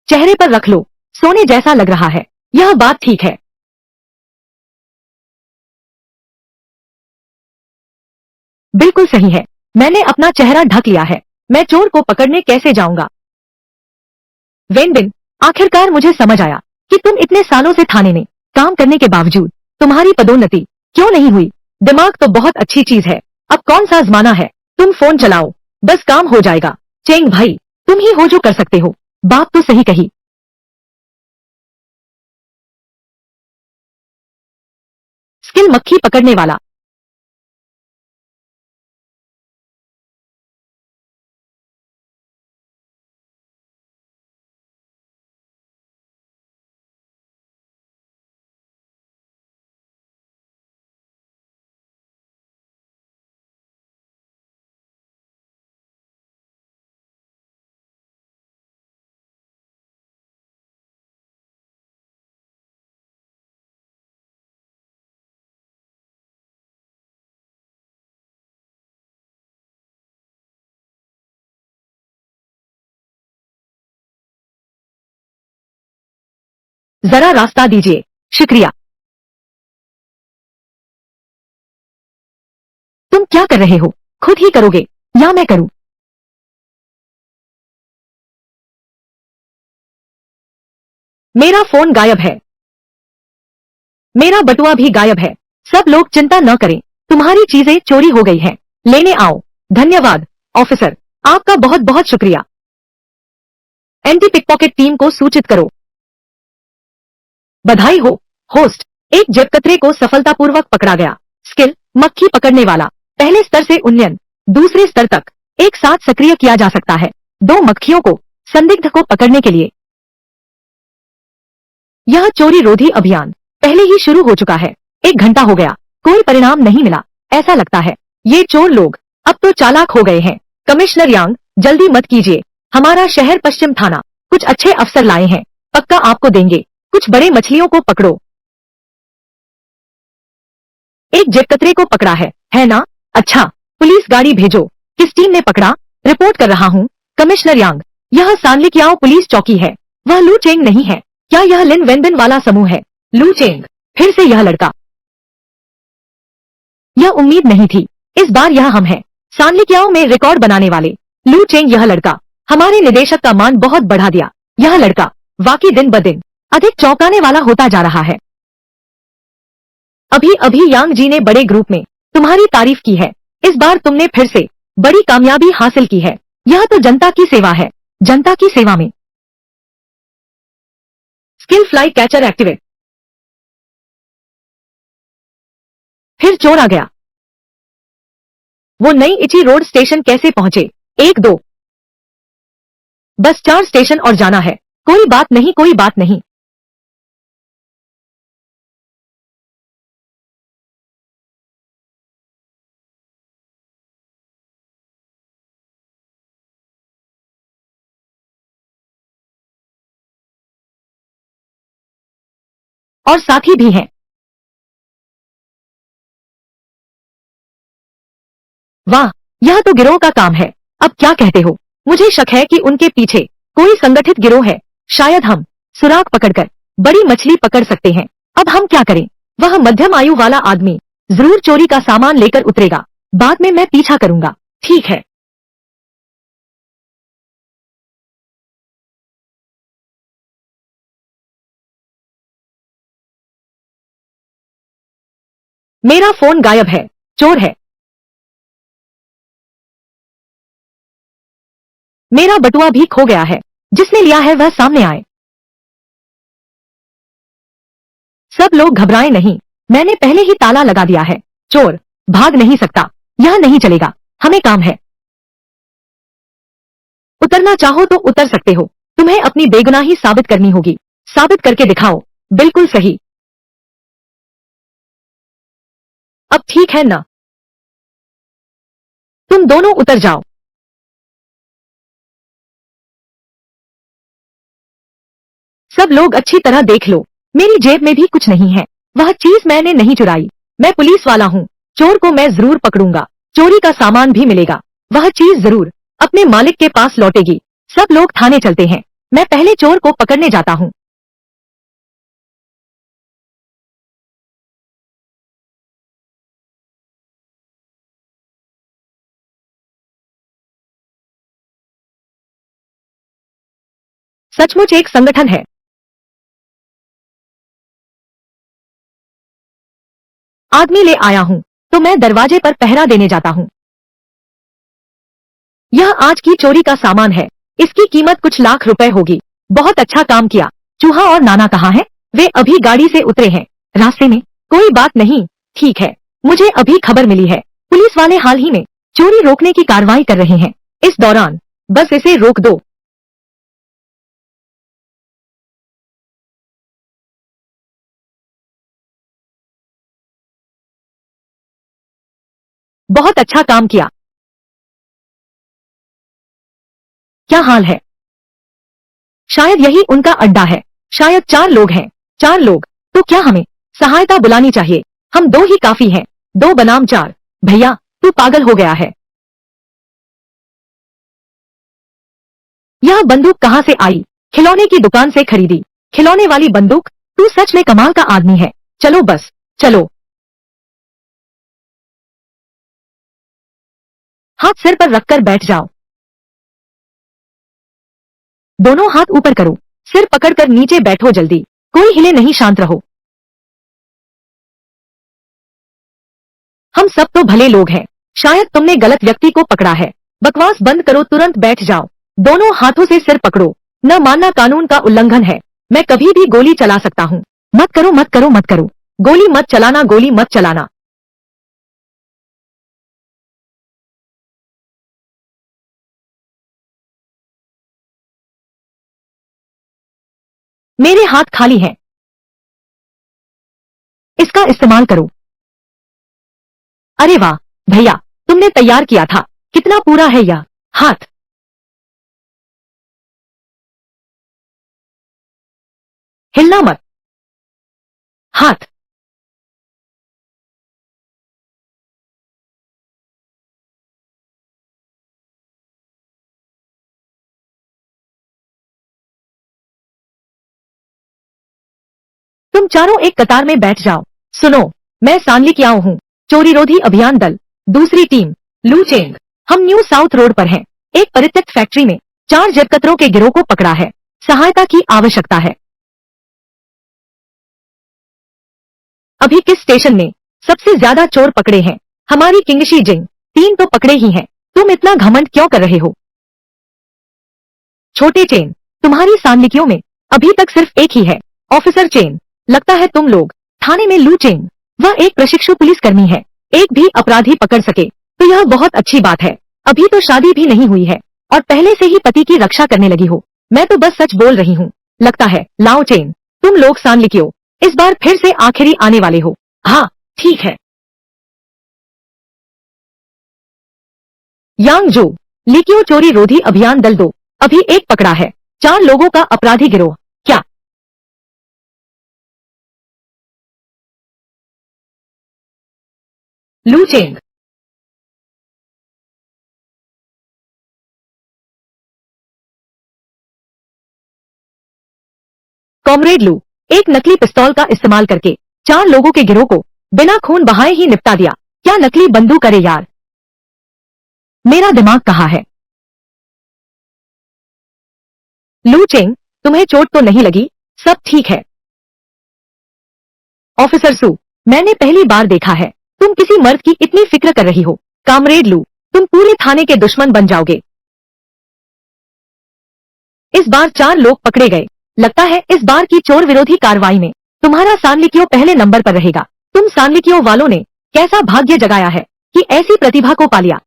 चेहरे पर रख लो, सोने जैसा लग रहा है। यह बात ठीक है। बिल्कुल सही है, मैंने अपना चेहरा ढक लिया है, मैं चोर को पकड़ने कैसे जाऊंगा? वेनबिन, आखिरकार मुझे समझ आया कि तुम इतने सालों से थाने में काम करने के बावजूद तुम्हारी पदोन्नति क्यों नहीं हुई। दिमाग तो बहुत अच्छी चीज है, अब कौन सा आजमाना है? तुम फोन चलाओ, बस काम हो जाएगा। चेंग भाई, तुम ही हो जो कर सकते हो। बात तो सही कही। स्किल मक्खी पकड़ने वाला। जरा रास्ता दीजिए। शुक्रिया। तुम क्या कर रहे हो? खुद ही करोगे या मैं करूं? मेरा फोन गायब है। मेरा बटुआ भी गायब है। सब लोग चिंता न करें, तुम्हारी चीजें चोरी हो गई हैं। लेने आओ। धन्यवाद ऑफिसर, आपका बहुत बहुत शुक्रिया। एंटी पिकपॉकेट टीम को सूचित करो। बधाई हो होस्ट, एक जेबकतरे को सफलतापूर्वक पकड़ा गया। स्किल, मक्खी पकड़ने वाला। पहले स्तर से उन्नयन दूसरे स्तर तक एक साथ सक्रिय किया जा सकता है। 2 मक्खियों को संदिग्ध को पकड़ने के लिए। यह चोरी रोधी अभियान पहले ही शुरू हो चुका है। 1 घंटा हो गया, कोई परिणाम नहीं मिला। ऐसा लगता है ये चोर लोग अब तो चालाक हो गए हैं। कमिश्नर यांग, जल्दी मत कीजिए। हमारा शहर पश्चिम थाना कुछ अच्छे अफसर लाए हैं, पक्का आपको देंगे। कुछ बड़े मछलियों को पकड़ो। एक जेबकतरे को पकड़ा है ना? अच्छा, पुलिस गाड़ी भेजो। किस टीम ने पकड़ा? रिपोर्ट कर रहा हूँ कमिश्नर यांग। यह सांलिक्याओ पुलिस चौकी है। वह लू चेंग नहीं है। क्या यह लिन वेंबिन वाला समूह है? लू चेंग, फिर से यह लड़का। यह उम्मीद नहीं थी। इस बार यह हम हैं, सांलिक्याओ में रिकॉर्ड बनाने वाले। लू चेंग, यह लड़का हमारे निदेशक का मान बहुत बढ़ा दिया। यह लड़का वाकई दिन ब दिन अधिक चौंकाने वाला होता जा रहा है। अभी अभी यांग जी ने बड़े ग्रुप में तुम्हारी तारीफ की है। इस बार तुमने फिर से बड़ी कामयाबी हासिल की है। यह तो जनता की सेवा है। जनता की सेवा में स्किल फ्लाई कैचर एक्टिवेट। फिर चोर आ गया। वो नई इची रोड स्टेशन कैसे पहुंचे? 1 2 बस 4 स्टेशन और जाना है। कोई बात नहीं, कोई बात नहीं। और साथी भी हैं। वाह, यह तो गिरोह का काम है। अब क्या कहते हो? मुझे शक है कि उनके पीछे कोई संगठित गिरोह है। शायद हम सुराग पकड़कर बड़ी मछली पकड़ सकते हैं। अब हम क्या करें? वह मध्यम आयु वाला आदमी जरूर चोरी का सामान लेकर उतरेगा। बाद में मैं पीछा करूंगा। ठीक है। मेरा फोन गायब है। चोर है। मेरा बटुआ भी खो गया है। जिसने लिया है वह सामने आए। सब लोग घबराएं नहीं, मैंने पहले ही ताला लगा दिया है। चोर भाग नहीं सकता। यह नहीं चलेगा। हमें काम है। उतरना चाहो तो उतर सकते हो। तुम्हें अपनी बेगुनाही साबित करनी होगी। साबित करके दिखाओ। बिल्कुल सही। अब ठीक है ना? तुम दोनों उतर जाओ। सब लोग अच्छी तरह देख लो। मेरी जेब में भी कुछ नहीं है। वह चीज मैंने नहीं चुराई। मैं पुलिस वाला हूँ। चोर को मैं जरूर पकड़ूंगा। चोरी का सामान भी मिलेगा। वह चीज जरूर अपने मालिक के पास लौटेगी। सब लोग थाने चलते हैं। मैं पहले चोर को पकड़ने जाता हूँ। सचमुच एक संगठन है। आदमी ले आया हूँ, तो मैं दरवाजे पर पहरा देने जाता हूँ। यह आज की चोरी का सामान है। इसकी कीमत कुछ लाख रुपए होगी। बहुत अच्छा काम किया। चूहा और नाना कहाँ है? वे अभी गाड़ी से उतरे हैं। रास्ते में? कोई बात नहीं। ठीक है। मुझे अभी खबर मिली है, पुलिस वाले हाल ही में चोरी रोकने की कार्रवाई कर रहे हैं। इस दौरान बस इसे रोक दो। बहुत अच्छा काम किया। क्या हाल है? शायद यही उनका अड्डा है। शायद 4 लोग हैं। 4 लोग? तो क्या हमें सहायता बुलानी चाहिए? हम 2 ही काफी हैं। 2 बनाम 4। भैया, तू पागल हो गया है। यह बंदूक कहाँ से आई? खिलौने की दुकान से खरीदी। खिलौने वाली बंदूक, तू सच में कमाल का आदमी है। चलो बस, चलो। हाथ सिर पर रखकर बैठ जाओ। दोनों हाथ ऊपर करो, सिर पकड़कर नीचे बैठो जल्दी, कोई हिले नहीं, शांत रहो। हम सब तो भले लोग हैं, शायद तुमने गलत व्यक्ति को पकड़ा है। बकवास बंद करो, तुरंत बैठ जाओ। दोनों हाथों से सिर पकड़ो, न मानना कानून का उल्लंघन है। मैं कभी भी गोली चला सकता हूँ। मत करो मत करो मत करो, गोली मत चलाना, गोली मत चलाना। मेरे हाथ खाली हैं, इसका इस्तेमाल करो। अरे वाह भैया, तुमने तैयार किया था। कितना पूरा है यह हाथ। हिलना मत। हाथ। तुम चारों एक कतार में बैठ जाओ। सुनो, मैं सानली किया हूँ, चोरी रोधी अभियान दल, दूसरी टीम लूचेंग। हम न्यू साउथ रोड पर हैं। एक परित्यक्त फैक्ट्री में 4 जरकतरों के गिरोह को पकड़ा है। सहायता की आवश्यकता है। अभी किस स्टेशन में सबसे ज्यादा चोर पकड़े हैं? हमारी किंगशी जिंग, 3 तो पकड़े ही हैं। तुम इतना घमंड क्यों कर रहे हो? छोटे चेन, तुम्हारी सांख्यिकियों में अभी तक सिर्फ एक ही है। ऑफिसर चेन, लगता है तुम लोग थाने में लू चेन, वह एक प्रशिक्षु पुलिसकर्मी है, एक भी अपराधी पकड़ सके तो यह बहुत अच्छी बात है। अभी तो शादी भी नहीं हुई है और पहले से ही पति की रक्षा करने लगी हो। मैं तो बस सच बोल रही हूँ। लगता है लाओ चेन, तुम लोग सांख्यिकियों इस बार फिर से आखिरी आने वाले हो। हाँ ठीक है। यांग जो, लिकियो चोरी रोधी अभियान दल 2, अभी एक पकड़ा है। 4 लोगों का अपराधी गिरोह। क्या? लू चेंग। कॉमरेड लू, एक नकली पिस्तौल का इस्तेमाल करके 4 लोगों के गिरोह को बिना खून बहाए ही निपटा दिया। क्या नकली बंदूक, करे यार। मेरा दिमाग कहाँ है? लू चेंग, तुम्हें चोट तो नहीं लगी? सब ठीक है? ऑफिसर सू, मैंने पहली बार देखा है तुम किसी मर्द की इतनी फिक्र कर रही हो। कामरेड लू, तुम पूरे थाने के दुश्मन बन जाओगे। इस बार 4 लोग पकड़े गए। लगता है इस बार की चोर विरोधी कार्रवाई में तुम्हारा सांख्यिकियों पहले नंबर पर रहेगा। तुम सांख्यिकियों वालों ने कैसा भाग्य जगाया है कि ऐसी प्रतिभा को पा लिया।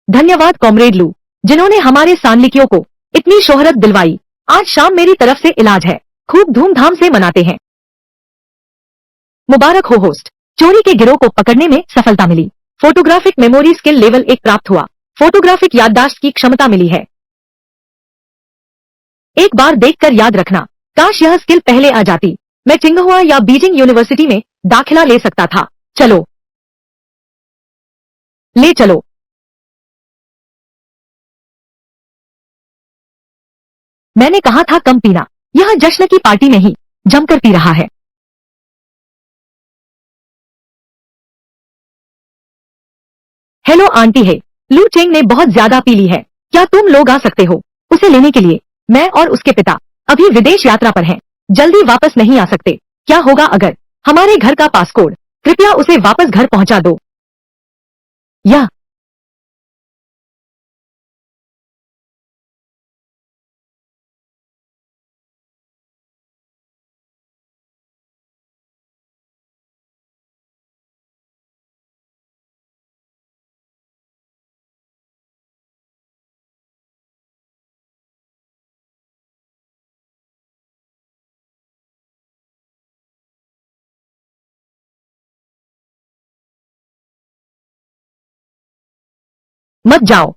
धन्यवाद कॉमरेड लू, जिन्होंने हमारे सांख्यिकियों को इतनी शोहरत दिलवाई। आज शाम मेरी तरफ से इलाज है, खूब धूमधाम से मनाते हैं। मुबारक हो होस्ट, चोरी के गिरोह को पकड़ने में सफलता मिली। फोटोग्राफिक मेमोरी स्किल लेवल 1 प्राप्त हुआ। फोटोग्राफिक याददाश्त की क्षमता मिली है। एक बार देखकर याद रखना, काश यह स्किल पहले आ जाती। मैं चिंगहुआ या बीजिंग यूनिवर्सिटी में दाखिला ले सकता था। चलो ले चलो। मैंने कहा था कम पीना, यह जश्न की पार्टी में ही जमकर पी रहा है। हेलो आंटी है, लू चेंग ने बहुत ज्यादा पी ली है। क्या तुम लोग आ सकते हो उसे लेने के लिए? मैं और उसके पिता अभी विदेश यात्रा पर हैं, जल्दी वापस नहीं आ सकते। क्या होगा अगर हमारे घर का पासकोड, कृपया उसे वापस घर पहुंचा दो। या मत जाओ।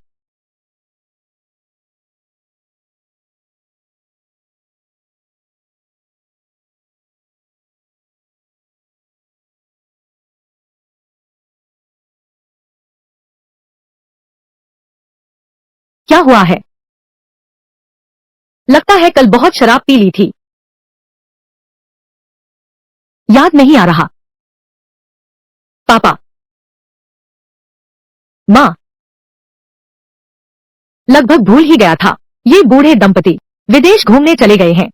क्या हुआ है? लगता है कल बहुत शराब पी ली थी। याद नहीं आ रहा। पापा, माँ, लगभग भूल ही गया था। ये बूढ़े दंपति विदेश घूमने चले गए हैं।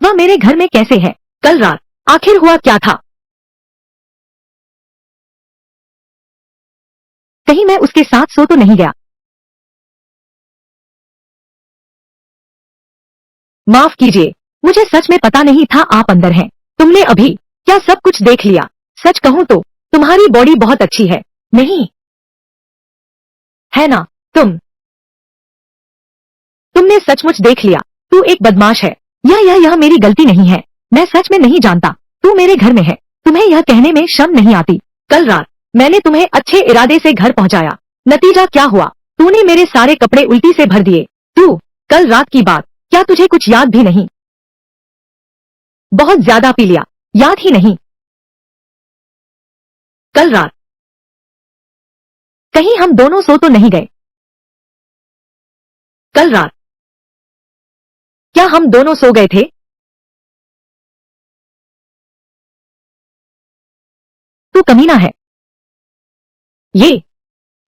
वह मेरे घर में कैसे है? कल रात आखिर हुआ क्या था? कहीं मैं उसके साथ सो तो नहीं गया? माफ कीजिए, मुझे सच में पता नहीं था आप अंदर हैं। तुमने अभी क्या सब कुछ देख लिया? सच कहूं तो तुम्हारी बॉडी बहुत अच्छी है, नहीं है ना? तुमने सचमुच देख लिया। तू एक बदमाश है। यह मेरी गलती नहीं है। मैं सच में नहीं जानता तू मेरे घर में है। तुम्हें यह कहने में शर्म नहीं आती? कल रात मैंने तुम्हें अच्छे इरादे से घर पहुंचाया। नतीजा क्या हुआ? तूने मेरे सारे कपड़े उल्टी से भर दिए। तू कल रात की बात क्या तुझे कुछ याद भी नहीं? बहुत ज्यादा पी लिया, याद ही नहीं। कल रात कहीं हम दोनों सो तो नहीं गए? कल रात क्या हम दोनों सो गए थे? तू कमीना है। ये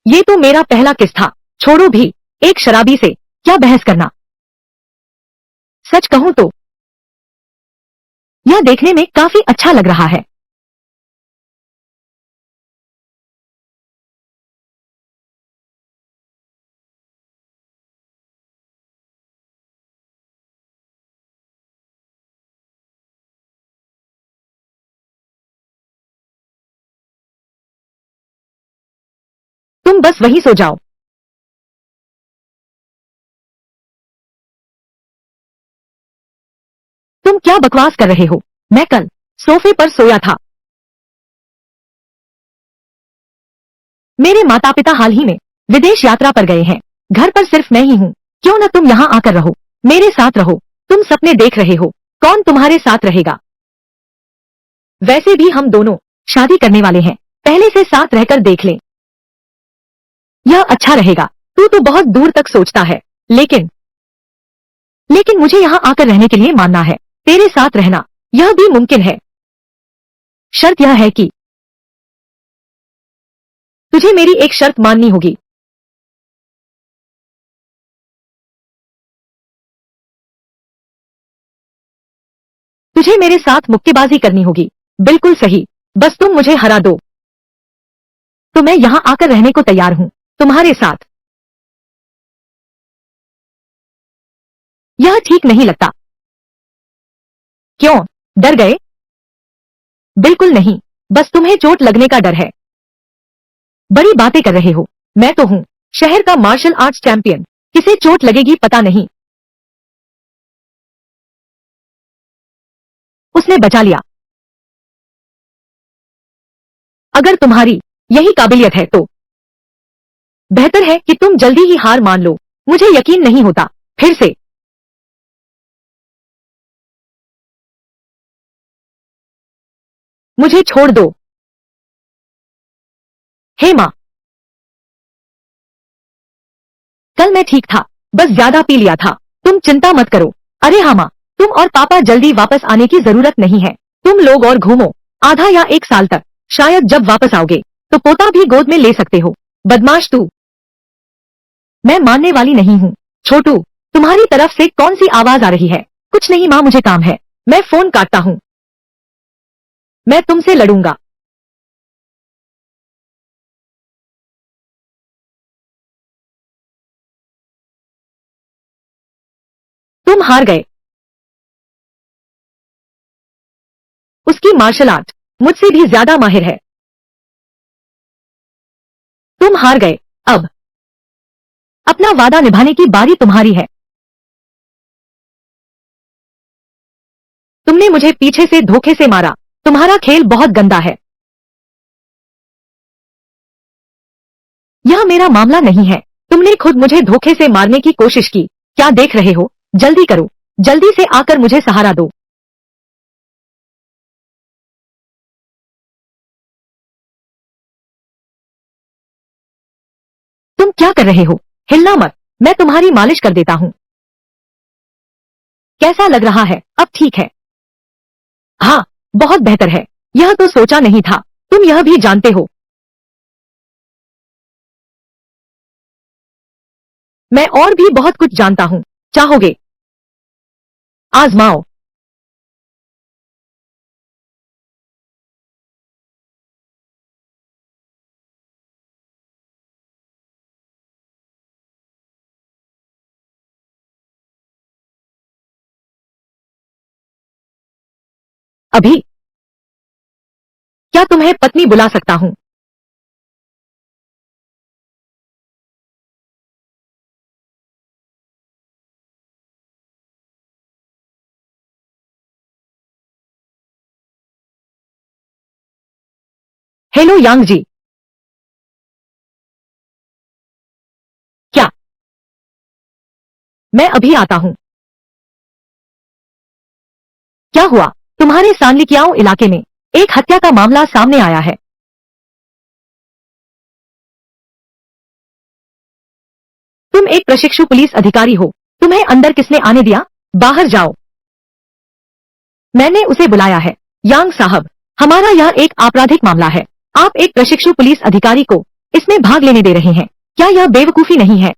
ये तो मेरा पहला किस था। छोड़ो भी, एक शराबी से क्या बहस करना। सच कहूं तो यह देखने में काफी अच्छा लग रहा है। तुम बस वहीं सो जाओ। तुम क्या बकवास कर रहे हो? मैं कल सोफे पर सोया था। मेरे माता पिता हाल ही में विदेश यात्रा पर गए हैं। घर पर सिर्फ मैं ही हूँ। क्यों न तुम यहाँ आकर रहो, मेरे साथ रहो। तुम सपने देख रहे हो, कौन तुम्हारे साथ रहेगा? वैसे भी हम दोनों शादी करने वाले हैं। पहले से साथ रहकर देख लें। यह अच्छा रहेगा। तू तो बहुत दूर तक सोचता है, लेकिन लेकिन मुझे यहाँ आकर रहने के लिए मानना है। तेरे साथ रहना यह भी मुमकिन है। शर्त यह है कि तुझे मेरी एक शर्त माननी होगी। तुझे मेरे साथ मुक्केबाजी करनी होगी। बिल्कुल सही। बस तुम मुझे हरा दो तो मैं यहाँ आकर रहने को तैयार हूँ, तुम्हारे साथ। यह ठीक नहीं लगता। क्यों? डर गए? बिल्कुल नहीं, बस तुम्हें चोट लगने का डर है। बड़ी बातें कर रहे हो। मैं तो हूँ शहर का मार्शल आर्ट्स चैंपियन। किसे चोट लगेगी पता नहीं। उसने बचा लिया। अगर तुम्हारी यही काबिलियत है तो बेहतर है कि तुम जल्दी ही हार मान लो। मुझे यकीन नहीं होता। फिर से मुझे छोड़ दो। हे माँ, कल मैं ठीक था, बस ज्यादा पी लिया था। तुम चिंता मत करो। अरे हाँ माँ, तुम और पापा जल्दी वापस आने की जरूरत नहीं है। तुम लोग और घूमो, आधा या एक साल तक। शायद जब वापस आओगे तो पोता भी गोद में ले सकते हो। बदमाश तू। मैं मानने वाली नहीं हूँ। छोटू, तुम्हारी तरफ से कौन सी आवाज आ रही है? कुछ नहीं माँ, मुझे काम है। मैं फोन काटता हूँ। मैं तुमसे लड़ूंगा। तुम हार गए। मार्शल आर्ट मुझसे भी ज्यादा माहिर है। तुम हार गए। अब अपना वादा निभाने की बारी तुम्हारी है। तुमने मुझे पीछे से धोखे से मारा। तुम्हारा खेल बहुत गंदा है। यह मेरा मामला नहीं है। तुमने खुद मुझे धोखे से मारने की कोशिश की। क्या देख रहे हो? जल्दी करो, जल्दी से आकर मुझे सहारा दो। तुम क्या कर रहे हो? हिलना मत, मैं तुम्हारी मालिश कर देता हूं। कैसा लग रहा है? अब ठीक है? हाँ, बहुत बेहतर है। यह तो सोचा नहीं था। तुम यह भी जानते हो, मैं और भी बहुत कुछ जानता हूं। चाहोगे? आजमाओ। अभी? क्या तुम्हें पत्नी बुला सकता हूं? हेलो यांग जी। क्या? मैं अभी आता हूं। क्या हुआ? तुम्हारे सांलिकियाओं इलाके में एक हत्या का मामला सामने आया है। तुम एक प्रशिक्षु पुलिस अधिकारी हो। तुम्हें अंदर किसने आने दिया? बाहर जाओ। मैंने उसे बुलाया है। यांग साहब, हमारा यह एक आपराधिक मामला है। आप एक प्रशिक्षु पुलिस अधिकारी को इसमें भाग लेने दे रहे हैं। क्या यह बेवकूफी नहीं है?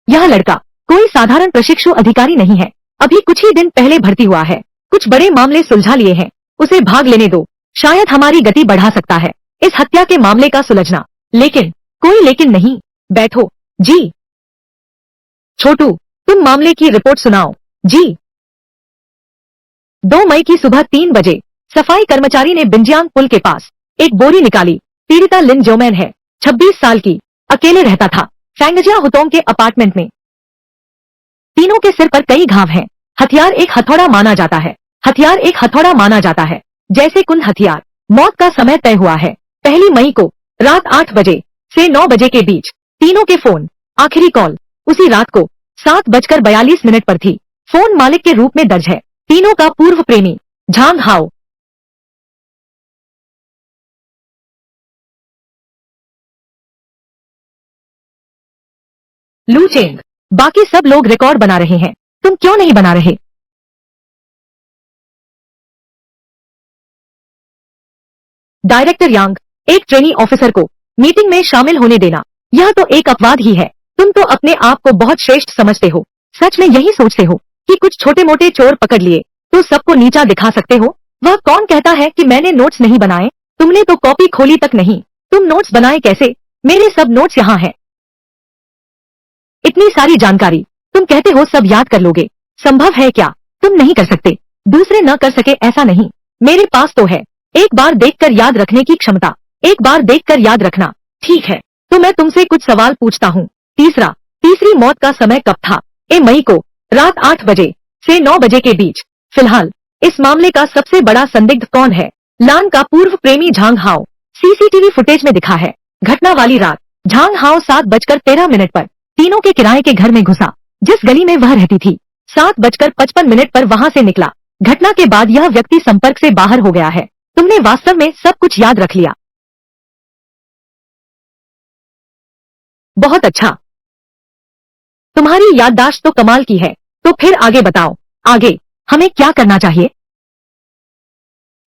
यह लड़का कोई साधारण प्रशिक्षु अधिकारी नहीं है। अभी कुछ ही दिन पहले भर्ती हुआ है। कुछ बड़े मामले सुलझा लिए हैं। उसे भाग लेने दो। शायद हमारी गति बढ़ा सकता है इस हत्या के मामले का सुलझना। लेकिन कोई लेकिन नहीं। बैठो। जी। छोटू, तुम मामले की रिपोर्ट सुनाओ। जी। 2 मई की सुबह 3 बजे सफाई कर्मचारी ने बिंजियांग पुल के पास एक बोरी निकाली। पीड़िता लिन जोमैन है, 26 साल की, अकेले रहता था फैंगजिया हुतोंग के अपार्टमेंट में। तीनों के सिर पर कई घाव हैं। हथियार एक हथौड़ा माना जाता है। हथियार एक हथौड़ा माना जाता है, जैसे कुल हथियार। मौत का समय तय हुआ है 1 मई को रात 8 बजे से 9 बजे के बीच। तीनों के फोन आखिरी कॉल उसी रात को 7:42 पर थी। फोन मालिक के रूप में दर्ज है। तीनों का पूर्व प्रेमी झांग हाओ। लू चेंग। बाकी सब लोग रिकॉर्ड बना रहे हैं। तुम क्यों नहीं बना रहे? डायरेक्टर यांग, एक ट्रेनी ऑफिसर को मीटिंग में शामिल होने देना, यह तो एक अपवाद ही है। तुम तो अपने आप को बहुत श्रेष्ठ समझते हो। सच में यही सोचते हो कि कुछ छोटे मोटे चोर पकड़ लिए तो सबको नीचा दिखा सकते हो? वह कौन कहता है कि मैंने नोट्स नहीं बनाए? तुमने तो कॉपी खोली तक नहीं। तुम नोट्स बनाए कैसे? मेरे सब नोट्स यहाँ हैं। इतनी सारी जानकारी तुम कहते हो सब याद कर लोगे। संभव है क्या? तुम नहीं कर सकते। दूसरे न कर सके ऐसा नहीं। मेरे पास तो है एक बार देखकर याद रखने की क्षमता। एक बार देखकर याद रखना। ठीक है, तो मैं तुमसे कुछ सवाल पूछता हूँ। तीसरी मौत का समय कब था? मई को रात 8 बजे से 9 बजे के बीच। फिलहाल इस मामले का सबसे बड़ा संदिग्ध कौन है? लान का पूर्व प्रेमी झांग हाओ। सीसीटीवी फुटेज में दिखा है घटना वाली रात झांग हाओ 7:13 पर तीनों के किराए के घर में घुसा। जिस गली में वह रहती थी 7:55 पर वहां से निकला। घटना के बाद यह व्यक्ति संपर्क से बाहर हो गया है। तुमने वास्तव में सब कुछ याद रख लिया। बहुत अच्छा, तुम्हारी याददाश्त तो कमाल की है। तो फिर आगे बताओ। आगे हमें क्या करना चाहिए?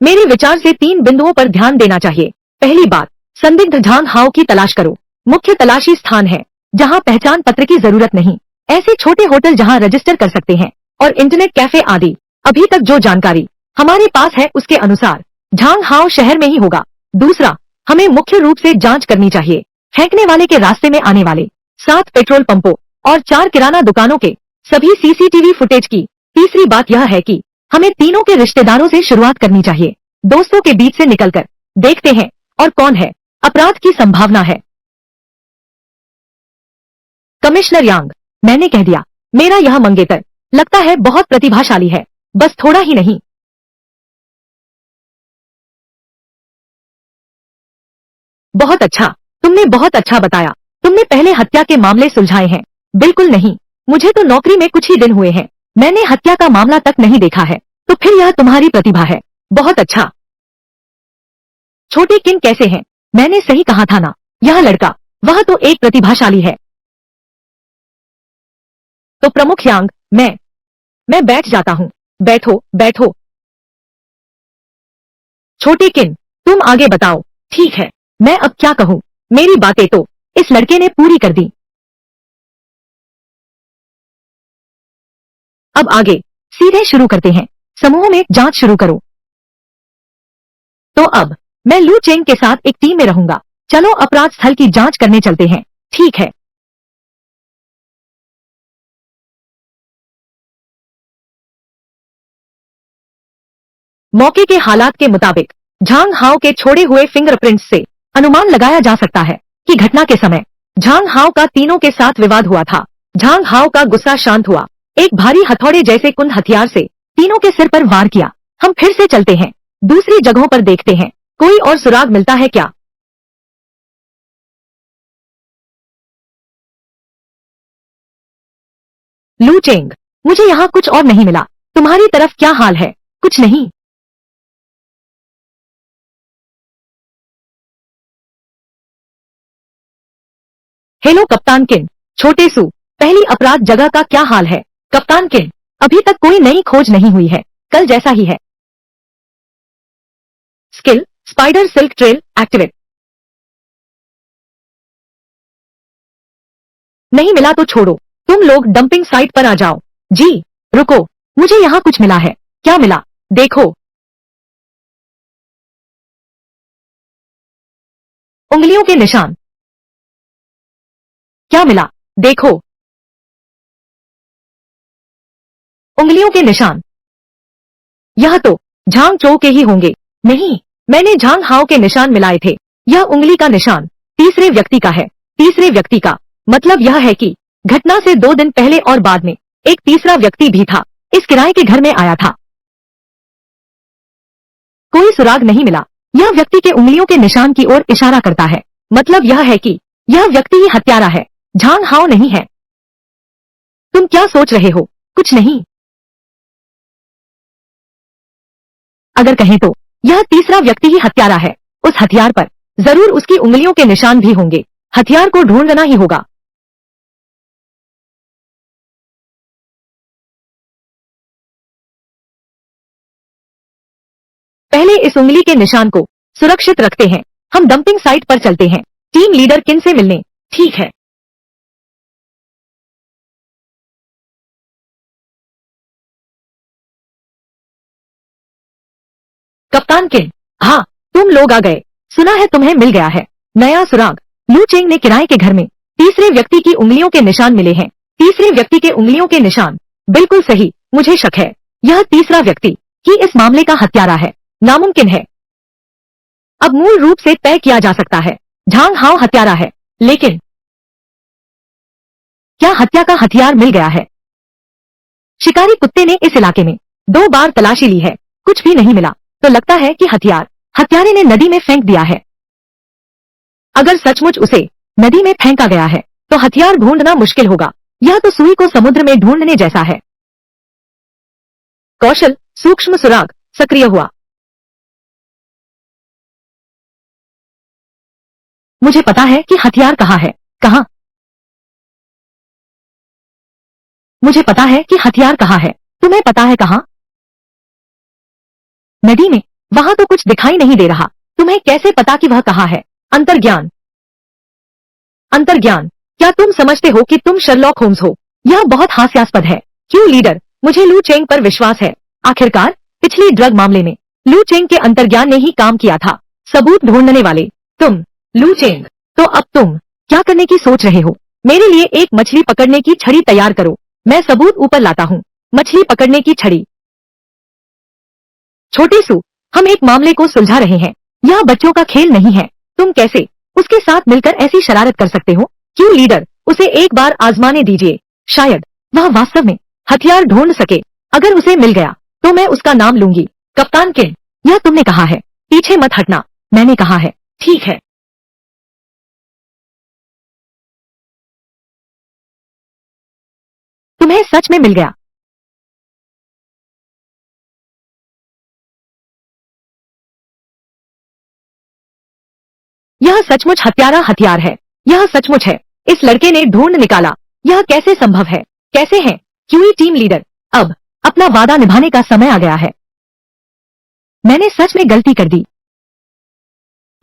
मेरे विचार से 3 बिंदुओं पर ध्यान देना चाहिए। पहली बात, संदिग्ध झांग हाओ की तलाश करो। मुख्य तलाशी स्थान है जहां पहचान पत्र की जरूरत नहीं। ऐसे छोटे होटल जहां रजिस्टर कर सकते हैं और इंटरनेट कैफे आदि। अभी तक जो जानकारी हमारे पास है उसके अनुसार झांग हाओ शहर में ही होगा। दूसरा, हमें मुख्य रूप से जांच करनी चाहिए फेंकने वाले के रास्ते में आने वाले 7 पेट्रोल पंपों और 4 किराना दुकानों के सभी सीसीटीवी फुटेज की। तीसरी बात यह है कि हमें तीनों के रिश्तेदारों से शुरुआत करनी चाहिए, दोस्तों के बीच से निकलकर। देखते हैं और कौन है। अपराध की संभावना है। कमिश्नर यांग, मैंने कह दिया, मेरा यह मंगेतर लगता है बहुत प्रतिभाशाली है, बस थोड़ा ही नहीं। बहुत अच्छा, तुमने बहुत अच्छा बताया। तुमने पहले हत्या के मामले सुलझाए हैं। बिल्कुल नहीं, मुझे तो नौकरी में कुछ ही दिन हुए हैं, मैंने हत्या का मामला तक नहीं देखा है, तो फिर यह तुम्हारी प्रतिभा है। बहुत अच्छा। छोटे किंग कैसे हैं? मैंने सही कहा था ना, यह लड़का, वह तो एक प्रतिभाशाली है। तो प्रमुख यांग, मैं बैठ जाता हूँ। बैठो बैठो। छोटे किन, तुम आगे बताओ। ठीक है, मैं अब क्या कहूँ, मेरी बातें तो इस लड़के ने पूरी कर दी। अब आगे सीधे शुरू करते हैं। समूह में जांच शुरू करो। तो अब मैं लू चेंग के साथ एक टीम में रहूंगा। चलो अपराध स्थल की जांच करने चलते हैं। ठीक है। मौके के हालात के मुताबिक झांग हाओ के छोड़े हुए फिंगरप्रिंट्स से अनुमान लगाया जा सकता है कि घटना के समय झांग हाओ का तीनों के साथ विवाद हुआ था। झांग हाओ का गुस्सा शांत हुआ, एक भारी हथौड़े जैसे कुंद हथियार से तीनों के सिर पर वार किया। हम फिर से चलते हैं, दूसरी जगहों पर देखते हैं, कोई और सुराग मिलता है क्या। लू चेंग, मुझे यहाँ कुछ और नहीं मिला। तुम्हारी तरफ क्या हाल है? कुछ नहीं। हेलो कप्तान किन। छोटे सू, पहली अपराध जगह का क्या हाल है? कप्तान किन, अभी तक कोई नई खोज नहीं हुई है, कल जैसा ही है। Skill spider silk trail activate. नहीं मिला तो छोड़ो, तुम लोग डंपिंग साइट पर आ जाओ। जी, रुको, मुझे यहाँ कुछ मिला है। क्या मिला? देखो। उंगलियों के निशान। क्या मिला? देखो। उंगलियों के निशान। यह तो झांग चो के ही होंगे। नहीं, मैंने झांग हाओ के निशान मिलाए थे। यह उंगली का निशान तीसरे व्यक्ति का है। तीसरे व्यक्ति का मतलब यह है कि घटना से 2 दिन पहले और बाद में एक तीसरा व्यक्ति भी था, इस किराए के घर में आया था। कोई सुराग नहीं मिला। यह व्यक्ति के उंगलियों के निशान की ओर इशारा करता है, मतलब यह है कि यह व्यक्ति ही हत्यारा है, झांग हाओ नहीं है। तुम क्या सोच रहे हो? कुछ नहीं। अगर कहें तो यह तीसरा व्यक्ति ही हत्यारा है। उस हथियार पर जरूर उसकी उंगलियों के निशान भी होंगे। हथियार को ढूंढना ही होगा। पहले इस उंगली के निशान को सुरक्षित रखते हैं। हम डंपिंग साइट पर चलते हैं। टीम लीडर किन से मिलने? ठीक है। कप्तान किन, हाँ, तुम लोग आ गए। सुना है तुम्हें मिल गया है नया सुराग। लू चेंग ने किराए के घर में तीसरे व्यक्ति की उंगलियों के निशान मिले हैं। तीसरे व्यक्ति के उंगलियों के निशान, बिल्कुल सही। मुझे शक है यह तीसरा व्यक्ति ही इस मामले का हत्यारा है। नामुमकिन है। अब मूल रूप से तय किया जा सकता है झांग हाओ हत्यारा है, लेकिन क्या हत्या का हथियार मिल गया है? शिकारी कुत्ते ने इस इलाके में 2 बार तलाशी ली है, कुछ भी नहीं मिला, तो लगता है कि हत्यारे ने नदी में फेंक दिया है। अगर सचमुच उसे नदी में फेंका गया है तो हथियार ढूंढना मुश्किल होगा। यह तो सुई को समुद्र में ढूंढने जैसा है। कौशल सूक्ष्म सुराग सक्रिय हुआ। मुझे पता है कि हथियार कहाँ है। कहाँ? मुझे पता है कि हथियार कहाँ है। तुम्हें पता है कहाँ? नदी में। वहां तो कुछ दिखाई नहीं दे रहा। तुम्हें कैसे पता कि वह कहाँ है? अंतर्ज्ञान। अंतर्ज्ञान, क्या तुम समझते हो कि तुम शर्लॉक होम्स हो? यह बहुत हास्यास्पद है। क्यों लीडर, मुझे लू चेंग पर विश्वास है। आखिरकार पिछली ड्रग मामले में लू चेंग के अंतर्ज्ञान ने ही काम किया था। सबूत ढूंढने वाले तुम, लू चेंग। तो अब तुम क्या करने की सोच रहे हो? मेरे लिए एक मछली पकड़ने की छड़ी तैयार करो। मैं सबूत ऊपर लाता हूँ। मछली पकड़ने की छड़ी। छोटे सू, हम एक मामले को सुलझा रहे हैं। यह बच्चों का खेल नहीं है। तुम कैसे उसके साथ मिलकर ऐसी शरारत कर सकते हो? क्यों लीडर, उसे एक बार आजमाने दीजिए, शायद वह वास्तव में हथियार ढूंढ सके। अगर उसे मिल गया तो मैं उसका नाम लूंगी। कप्तान किन, यह तुमने कहा है, पीछे मत हटना। मैंने कहा है, ठीक है। तुम्हें सच में मिल गया। यह सचमुच हत्यारा हथियार है। यह सचमुच है। इस लड़के ने ढूंढ निकाला। यह कैसे संभव है? कैसे है? क्यूई टीम लीडर, अब अपना वादा निभाने का समय आ गया है। मैंने सच में गलती कर दी।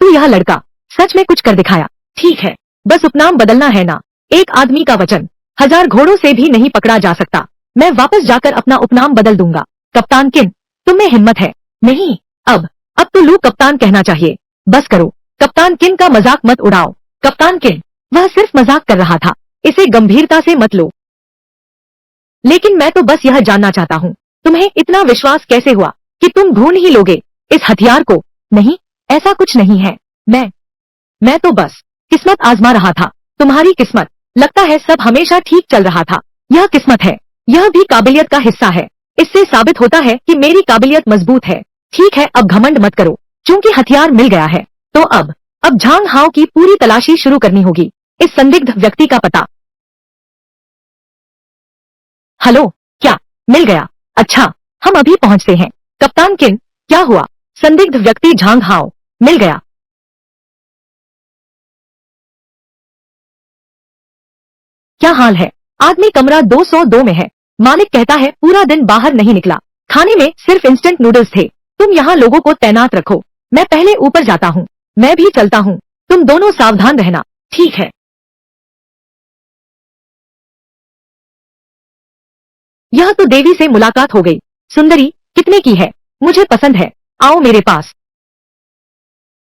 तू यह लड़का सच में कुछ कर दिखाया। ठीक है, बस उपनाम बदलना है ना। एक आदमी का वचन 1000 घोड़ों से भी नहीं पकड़ा जा सकता। मैं वापस जाकर अपना उपनाम बदल दूंगा। कप्तान किन, तुम में हिम्मत है? नहीं, अब तो लू कप्तान कहना चाहिए। बस करो, कप्तान किन का मजाक मत उड़ाओ। कप्तान किन, वह सिर्फ मजाक कर रहा था, इसे गंभीरता से मत लो। लेकिन मैं तो बस यह जानना चाहता हूँ, तुम्हें इतना विश्वास कैसे हुआ कि तुम ढूंढ ही लोगे इस हथियार को? नहीं, ऐसा कुछ नहीं है। मैं तो बस किस्मत आजमा रहा था। तुम्हारी किस्मत? लगता है सब हमेशा ठीक चल रहा था। यह किस्मत है, यह भी काबिलियत का हिस्सा है। इससे साबित होता है कि मेरी काबिलियत मजबूत है। ठीक है, अब घमंड मत करो। चूंकि हथियार मिल गया है तो अब झांग हाओ की पूरी तलाशी शुरू करनी होगी। इस संदिग्ध व्यक्ति का पता। हेलो, क्या मिल गया? अच्छा, हम अभी पहुंचते हैं। कप्तान किन, क्या हुआ? संदिग्ध व्यक्ति झांग हाओ मिल गया। क्या हाल है? आदमी कमरा 202 में है। मालिक कहता है पूरा दिन बाहर नहीं निकला। खाने में सिर्फ इंस्टेंट नूडल्स थे। तुम यहाँ लोगों को तैनात रखो, मैं पहले ऊपर जाता हूँ। मैं भी चलता हूँ, तुम दोनों सावधान रहना। ठीक है। यह तो देवी से मुलाकात हो गई। सुंदरी कितने की है? मुझे पसंद है, आओ मेरे पास।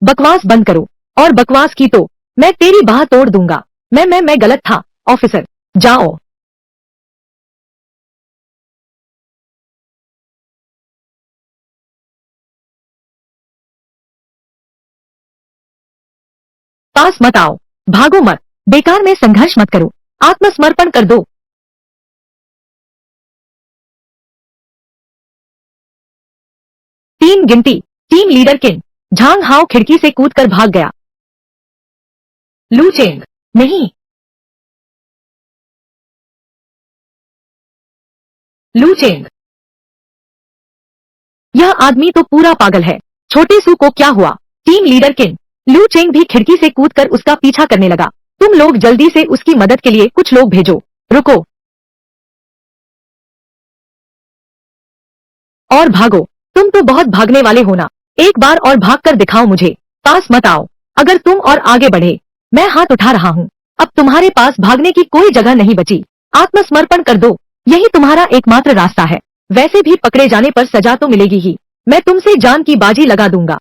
बकवास बंद करो, और बकवास की तो मैं तेरी बाह तोड़ दूंगा। मैं गलत था ऑफिसर, जाओ। पास मत आओ, भागो मत, बेकार में संघर्ष मत करो, आत्मसमर्पण कर दो। 3 गिनती। टीम लीडर किन झांग हाओ खिड़की से कूदकर भाग गया। लू चेंग, नहीं। लू चेंग, यह आदमी तो पूरा पागल है। छोटे सू को क्या हुआ? टीम लीडर किन, लू चेंग भी खिड़की से कूदकर उसका पीछा करने लगा। तुम लोग जल्दी से उसकी मदद के लिए कुछ लोग भेजो। रुको और भागो। तुम तो बहुत भागने वाले हो ना। एक बार और भाग कर दिखाओ मुझे। पास मत आओ। अगर तुम और आगे बढ़े, मैं हाथ उठा रहा हूँ। अब तुम्हारे पास भागने की कोई जगह नहीं बची। आत्मसमर्पण कर दो, यही तुम्हारा एकमात्र रास्ता है। वैसे भी पकड़े जाने पर सजा तो मिलेगी ही। मैं तुमसे जान की बाजी लगा दूंगा।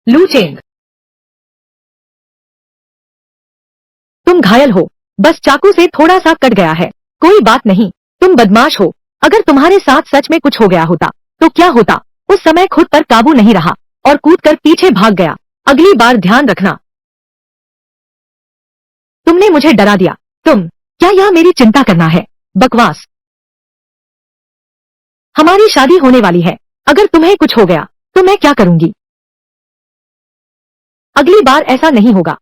लू चेंग, तुम घायल हो, बस चाकू से थोड़ा सा कट गया है। कोई बात नहीं, तुम बदमाश हो। अगर तुम्हारे साथ सच में कुछ हो गया होता तो क्या होता? उस समय खुद पर काबू नहीं रहा और कूदकर पीछे भाग गया। अगली बार ध्यान रखना। तुमने मुझे डरा दिया। क्या यह मेरी चिंता करना है? बकवास। हमारी शादी होने वाली है। अगर तुम्हें कुछ हो गया तो मैं क्या करूंगी? अगली बार ऐसा नहीं होगा।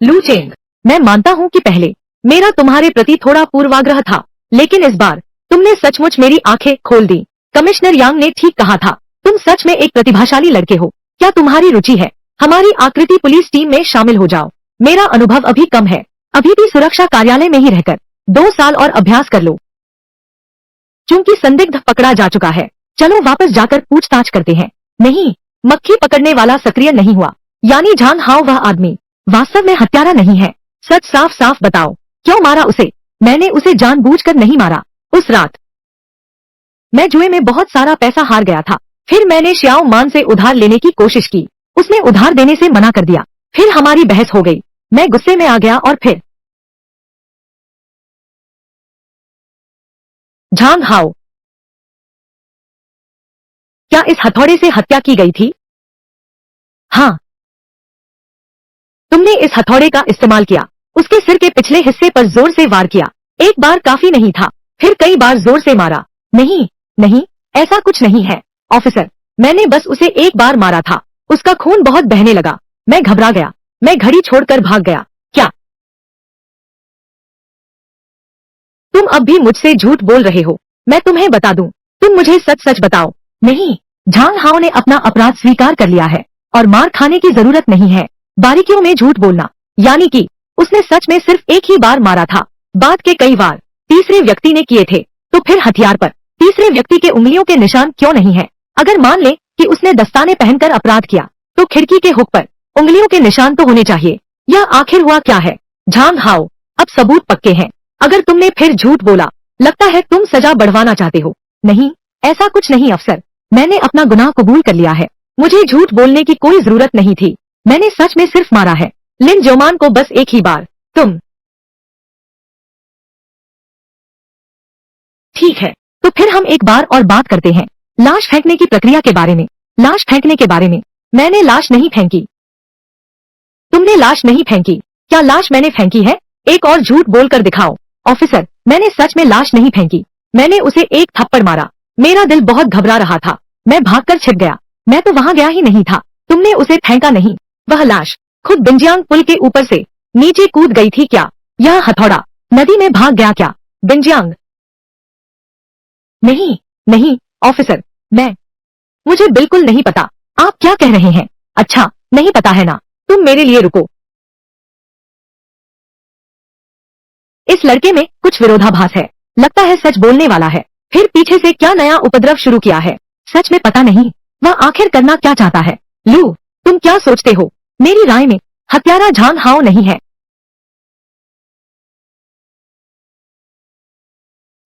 लू चेंग, मैं मानता हूँ कि पहले मेरा तुम्हारे प्रति थोड़ा पूर्वाग्रह था, लेकिन इस बार तुमने सचमुच मेरी आंखें खोल दी। कमिश्नर यांग ने ठीक कहा था, तुम सच में एक प्रतिभाशाली लड़के हो। क्या तुम्हारी रुचि है हमारी आकृति पुलिस टीम में शामिल हो जाओ? मेरा अनुभव अभी कम है, अभी भी सुरक्षा कार्यालय में ही रहकर 2 साल और अभ्यास कर लो। चूंकि संदिग्ध पकड़ा जा चुका है, चलो वापस जाकर पूछताछ करते हैं। नहीं, मक्खी पकड़ने वाला सक्रिय नहीं हुआ, यानी झांग हाओ वह आदमी वास्तव में हत्यारा नहीं है। सच साफ साफ बताओ, क्यों मारा उसे? मैंने उसे जानबूझकर नहीं मारा। उस रात मैं जुए में बहुत सारा पैसा हार गया था। फिर मैंने श्याओ मान से उधार लेने की कोशिश की। उसने उधार देने से मना कर दिया। फिर हमारी बहस हो गई। मैं गुस्से में आ गया और फिर झांग हाओ, क्या इस हथौड़े से हत्या की गई थी? हाँ, तुमने इस हथौड़े का इस्तेमाल किया। उसके सिर के पिछले हिस्से पर जोर से वार किया। एक बार काफी नहीं था, फिर कई बार जोर से मारा। नहीं नहीं, ऐसा कुछ नहीं है ऑफिसर, मैंने बस उसे एक बार मारा था। उसका खून बहुत बहने लगा। मैं घबरा गया। मैं घड़ी छोड़कर भाग गया। क्या तुम अब भी मुझसे झूठ बोल रहे हो? मैं तुम्हें बता दूं, तुम मुझे सच सच बताओ। नहीं, झांग हाओ ने अपना अपराध स्वीकार कर लिया है और मार खाने की जरूरत नहीं है बारीकियों में झूठ बोलना। यानी कि उसने सच में सिर्फ एक ही बार मारा था। बाद के कई बार तीसरे व्यक्ति ने किए थे, तो फिर हथियार पर तीसरे व्यक्ति के उंगलियों के निशान क्यों नहीं है? अगर मान ले कि उसने दस्ताने पहनकर अपराध किया, तो खिड़की के हुक पर उंगलियों के निशान तो होने चाहिए। यह आखिर हुआ क्या है? झांग हाओ, अब सबूत पक्के हैं। अगर तुमने फिर झूठ बोला, लगता है तुम सजा बढ़वाना चाहते हो। नहीं, ऐसा कुछ नहीं अफसर, मैंने अपना गुनाह कबूल कर लिया है। मुझे झूठ बोलने की कोई जरूरत नहीं थी। मैंने सच में सिर्फ मारा है लिन जोमान को, बस एक ही बार। तुम ठीक है, तो फिर हम एक बार और बात करते हैं लाश फेंकने की प्रक्रिया के बारे में। लाश फेंकने के बारे में, मैंने लाश नहीं फेंकी। तुमने लाश नहीं फेंकी। क्या लाश मैंने फेंकी है? एक और झूठ बोलकर दिखाओ। ऑफिसर, मैंने सच में लाश नहीं फेंकी। मैंने उसे एक थप्पड़ मारा। मेरा दिल बहुत घबरा रहा था। मैं भागकर छिप गया। मैं तो वहाँ गया ही नहीं था। तुमने उसे फेंका नहीं। वह लाश खुद बिंजियांग पुल के ऊपर से नीचे कूद गई थी क्या? यह हथौड़ा नदी में भाग गया क्या? बिंजियांग नहीं नहीं ऑफिसर, मुझे बिल्कुल नहीं पता। आप क्या कह रहे हैं? अच्छा, नहीं पता है ना? तुम मेरे लिए रुको। इस लड़के में कुछ विरोधाभास है। लगता है सच बोलने वाला है, फिर पीछे से क्या नया उपद्रव शुरू किया है। सच में पता नहीं वह आखिर करना क्या चाहता है। लू, तुम क्या सोचते हो? मेरी राय में हत्यारा झांग हाओ नहीं है।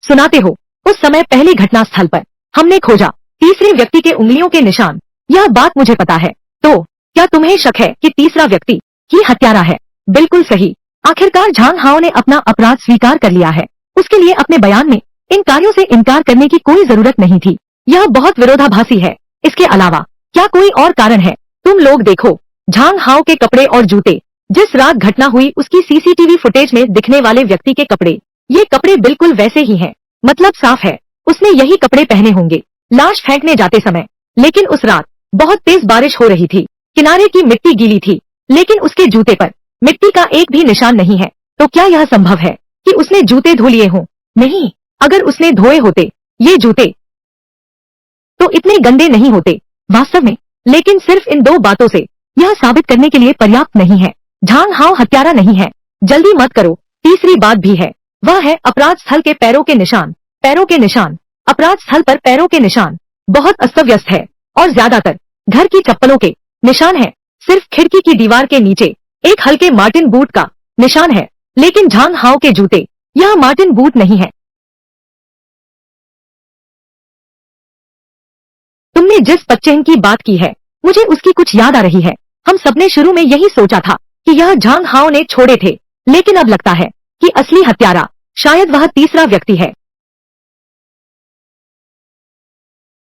सुनाते हो। उस समय पहली घटना स्थल पर हमने खोजा तीसरे व्यक्ति के उंगलियों के निशान। यह बात मुझे पता है। तो क्या तुम्हें शक है कि तीसरा व्यक्ति ही हत्यारा है? बिल्कुल सही। आखिरकार झांग हाओ ने अपना अपराध स्वीकार कर लिया है। उसके लिए अपने बयान में इन कार्यों से इनकार करने की कोई जरूरत नहीं थी। यह बहुत विरोधाभासी है। इसके अलावा क्या कोई और कारण है? तुम लोग देखो, झांग हाओ के कपड़े और जूते, जिस रात घटना हुई उसकी सीसीटीवी फुटेज में दिखने वाले व्यक्ति के कपड़े, ये कपड़े बिल्कुल वैसे ही हैं। मतलब साफ है उसने यही कपड़े पहने होंगे लाश फेंकने जाते समय। लेकिन उस रात बहुत तेज बारिश हो रही थी। किनारे की मिट्टी गीली थी, लेकिन उसके जूते पर मिट्टी का एक भी निशान नहीं है। तो क्या यह संभव है कि उसने जूते धो लिए हों? नहीं, अगर उसने धोए होते ये जूते, तो इतने गंदे नहीं होते वास्तव में। लेकिन सिर्फ इन दो बातों से यह साबित करने के लिए पर्याप्त नहीं है झांग हाओ हत्यारा नहीं है। जल्दी मत करो, तीसरी बात भी है। वह है अपराध स्थल के पैरों के निशान। पैरों के निशान, अपराध स्थल पर पैरों के निशान बहुत अस्त व्यस्त है और ज्यादातर घर की चप्पलों के निशान है। सिर्फ खिड़की की दीवार के नीचे एक हल्के मार्टिन बूट का निशान है। लेकिन झांग हाओ के जूते, यह मार्टिन बूट नहीं है। तुमने जिस पच्चीन की बात की है, मुझे उसकी कुछ याद आ रही है। हम सबने शुरू में यही सोचा था कि यह झांग हाओ ने छोड़े थे, लेकिन अब लगता है कि असली हत्यारा शायद वह तीसरा व्यक्ति है।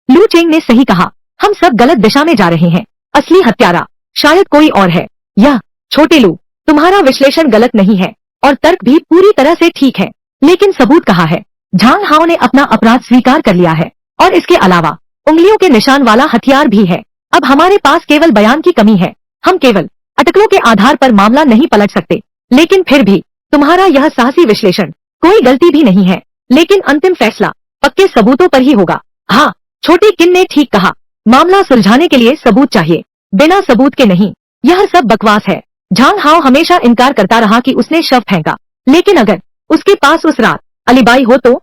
लू चेंग ने सही कहा, हम सब गलत दिशा में जा रहे हैं। असली हत्यारा शायद कोई और है। यह छोटे लू, तुम्हारा विश्लेषण गलत नहीं है और तर्क भी पूरी तरह से ठीक है, लेकिन सबूत कहाँ है? झांग हाओ ने अपना अपराध स्वीकार कर लिया है और इसके अलावा उंगलियों के निशान वाला हथियार भी है। अब हमारे पास केवल बयान की कमी है। हम केवल अटकलों के आधार पर मामला नहीं पलट सकते। लेकिन फिर भी तुम्हारा यह साहसी विश्लेषण, कोई गलती भी नहीं है। लेकिन अंतिम फैसला पक्के सबूतों पर ही होगा। हाँ, छोटे किन ने ठीक कहा, मामला सुलझाने के लिए सबूत चाहिए, बिना सबूत के नहीं। यह सब बकवास है। झांग हाओ हमेशा इनकार करता रहा कि उसने शव फेंका, लेकिन अगर उसके पास उस रात अलीबाई हो तो?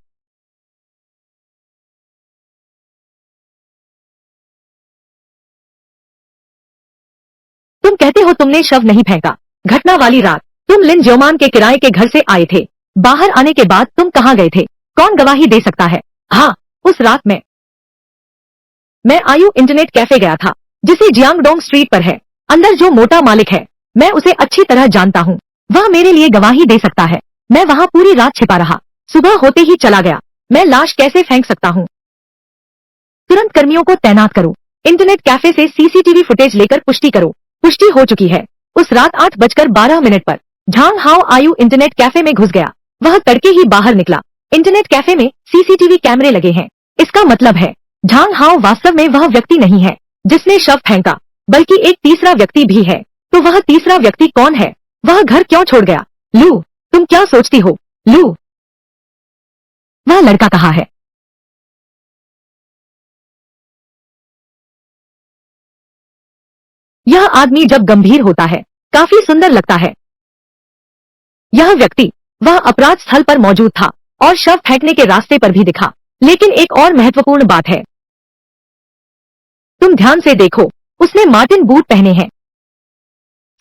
तुम कहते हो तुमने शव नहीं फेंका। घटना वाली रात तुम लिन ज्योमान के किराए के घर से आए थे। बाहर आने के बाद तुम कहाँ गए थे? कौन गवाही दे सकता है? हाँ, उस रात मैं आयु इंटरनेट कैफे गया था, जिसे जियांगडोंग स्ट्रीट पर है। अंदर जो मोटा मालिक है, मैं उसे अच्छी तरह जानता हूँ। वह मेरे लिए गवाही दे सकता है। मैं वहाँ पूरी रात छिपा रहा, सुबह होते ही चला गया। मैं लाश कैसे फेंक सकता हूँ? तुरंत कर्मियों को तैनात करो। इंटरनेट कैफे से सीसीटीवी फुटेज लेकर पुष्टि करो। पुष्टि हो चुकी है। उस रात 8:12 पर झांग हाओ आयु इंटरनेट कैफे में घुस गया। वह तड़के ही बाहर निकला। इंटरनेट कैफे में सीसीटीवी कैमरे लगे हैं। इसका मतलब है झांग हाओ वास्तव में वह व्यक्ति नहीं है जिसने शव फेंका, बल्कि एक तीसरा व्यक्ति भी है। तो वह तीसरा व्यक्ति कौन है? वह घर क्यों छोड़ गया? लू, तुम क्या सोचती हो? लू, वह लड़का कहाँ है? यह आदमी जब गंभीर होता है काफी सुंदर लगता है। यह व्यक्ति वह अपराध स्थल पर मौजूद था और शव फेंकने के रास्ते पर भी दिखा। लेकिन एक और महत्वपूर्ण बात है, तुम ध्यान से देखो, उसने मार्टिन बूट पहने हैं।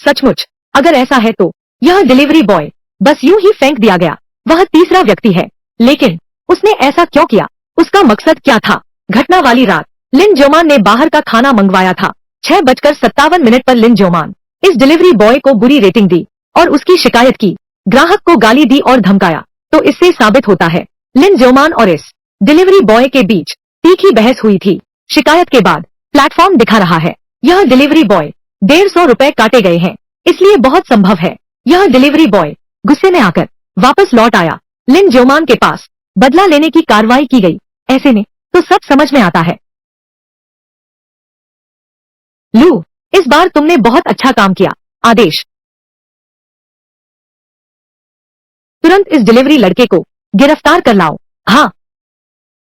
सचमुच अगर ऐसा है तो यह डिलीवरी बॉय बस यूं ही फेंक दिया गया। वह तीसरा व्यक्ति है, लेकिन उसने ऐसा क्यों किया? उसका मकसद क्या था? घटना वाली रात लिन जोमान ने बाहर का खाना मंगवाया था। 6:57 पर लिन जोमान इस डिलीवरी बॉय को बुरी रेटिंग दी और उसकी शिकायत की। ग्राहक को गाली दी और धमकाया। तो इससे साबित होता है लिन जोमान और इस डिलीवरी बॉय के बीच तीखी बहस हुई थी। शिकायत के बाद प्लेटफॉर्म दिखा रहा है। यह डिलीवरी बॉय 150 रुपए काटे गए हैं, इसलिए बहुत संभव है यह डिलीवरी बॉय गुस्से में आकर वापस लौट आया। लिन जोमान के पास बदला लेने की कार्रवाई की गई। ऐसे में तो सब समझ में आता है। लू, इस बार तुमने बहुत अच्छा काम किया। आदेश, तुरंत इस डिलीवरी लड़के को गिरफ्तार कर लाओ। हाँ।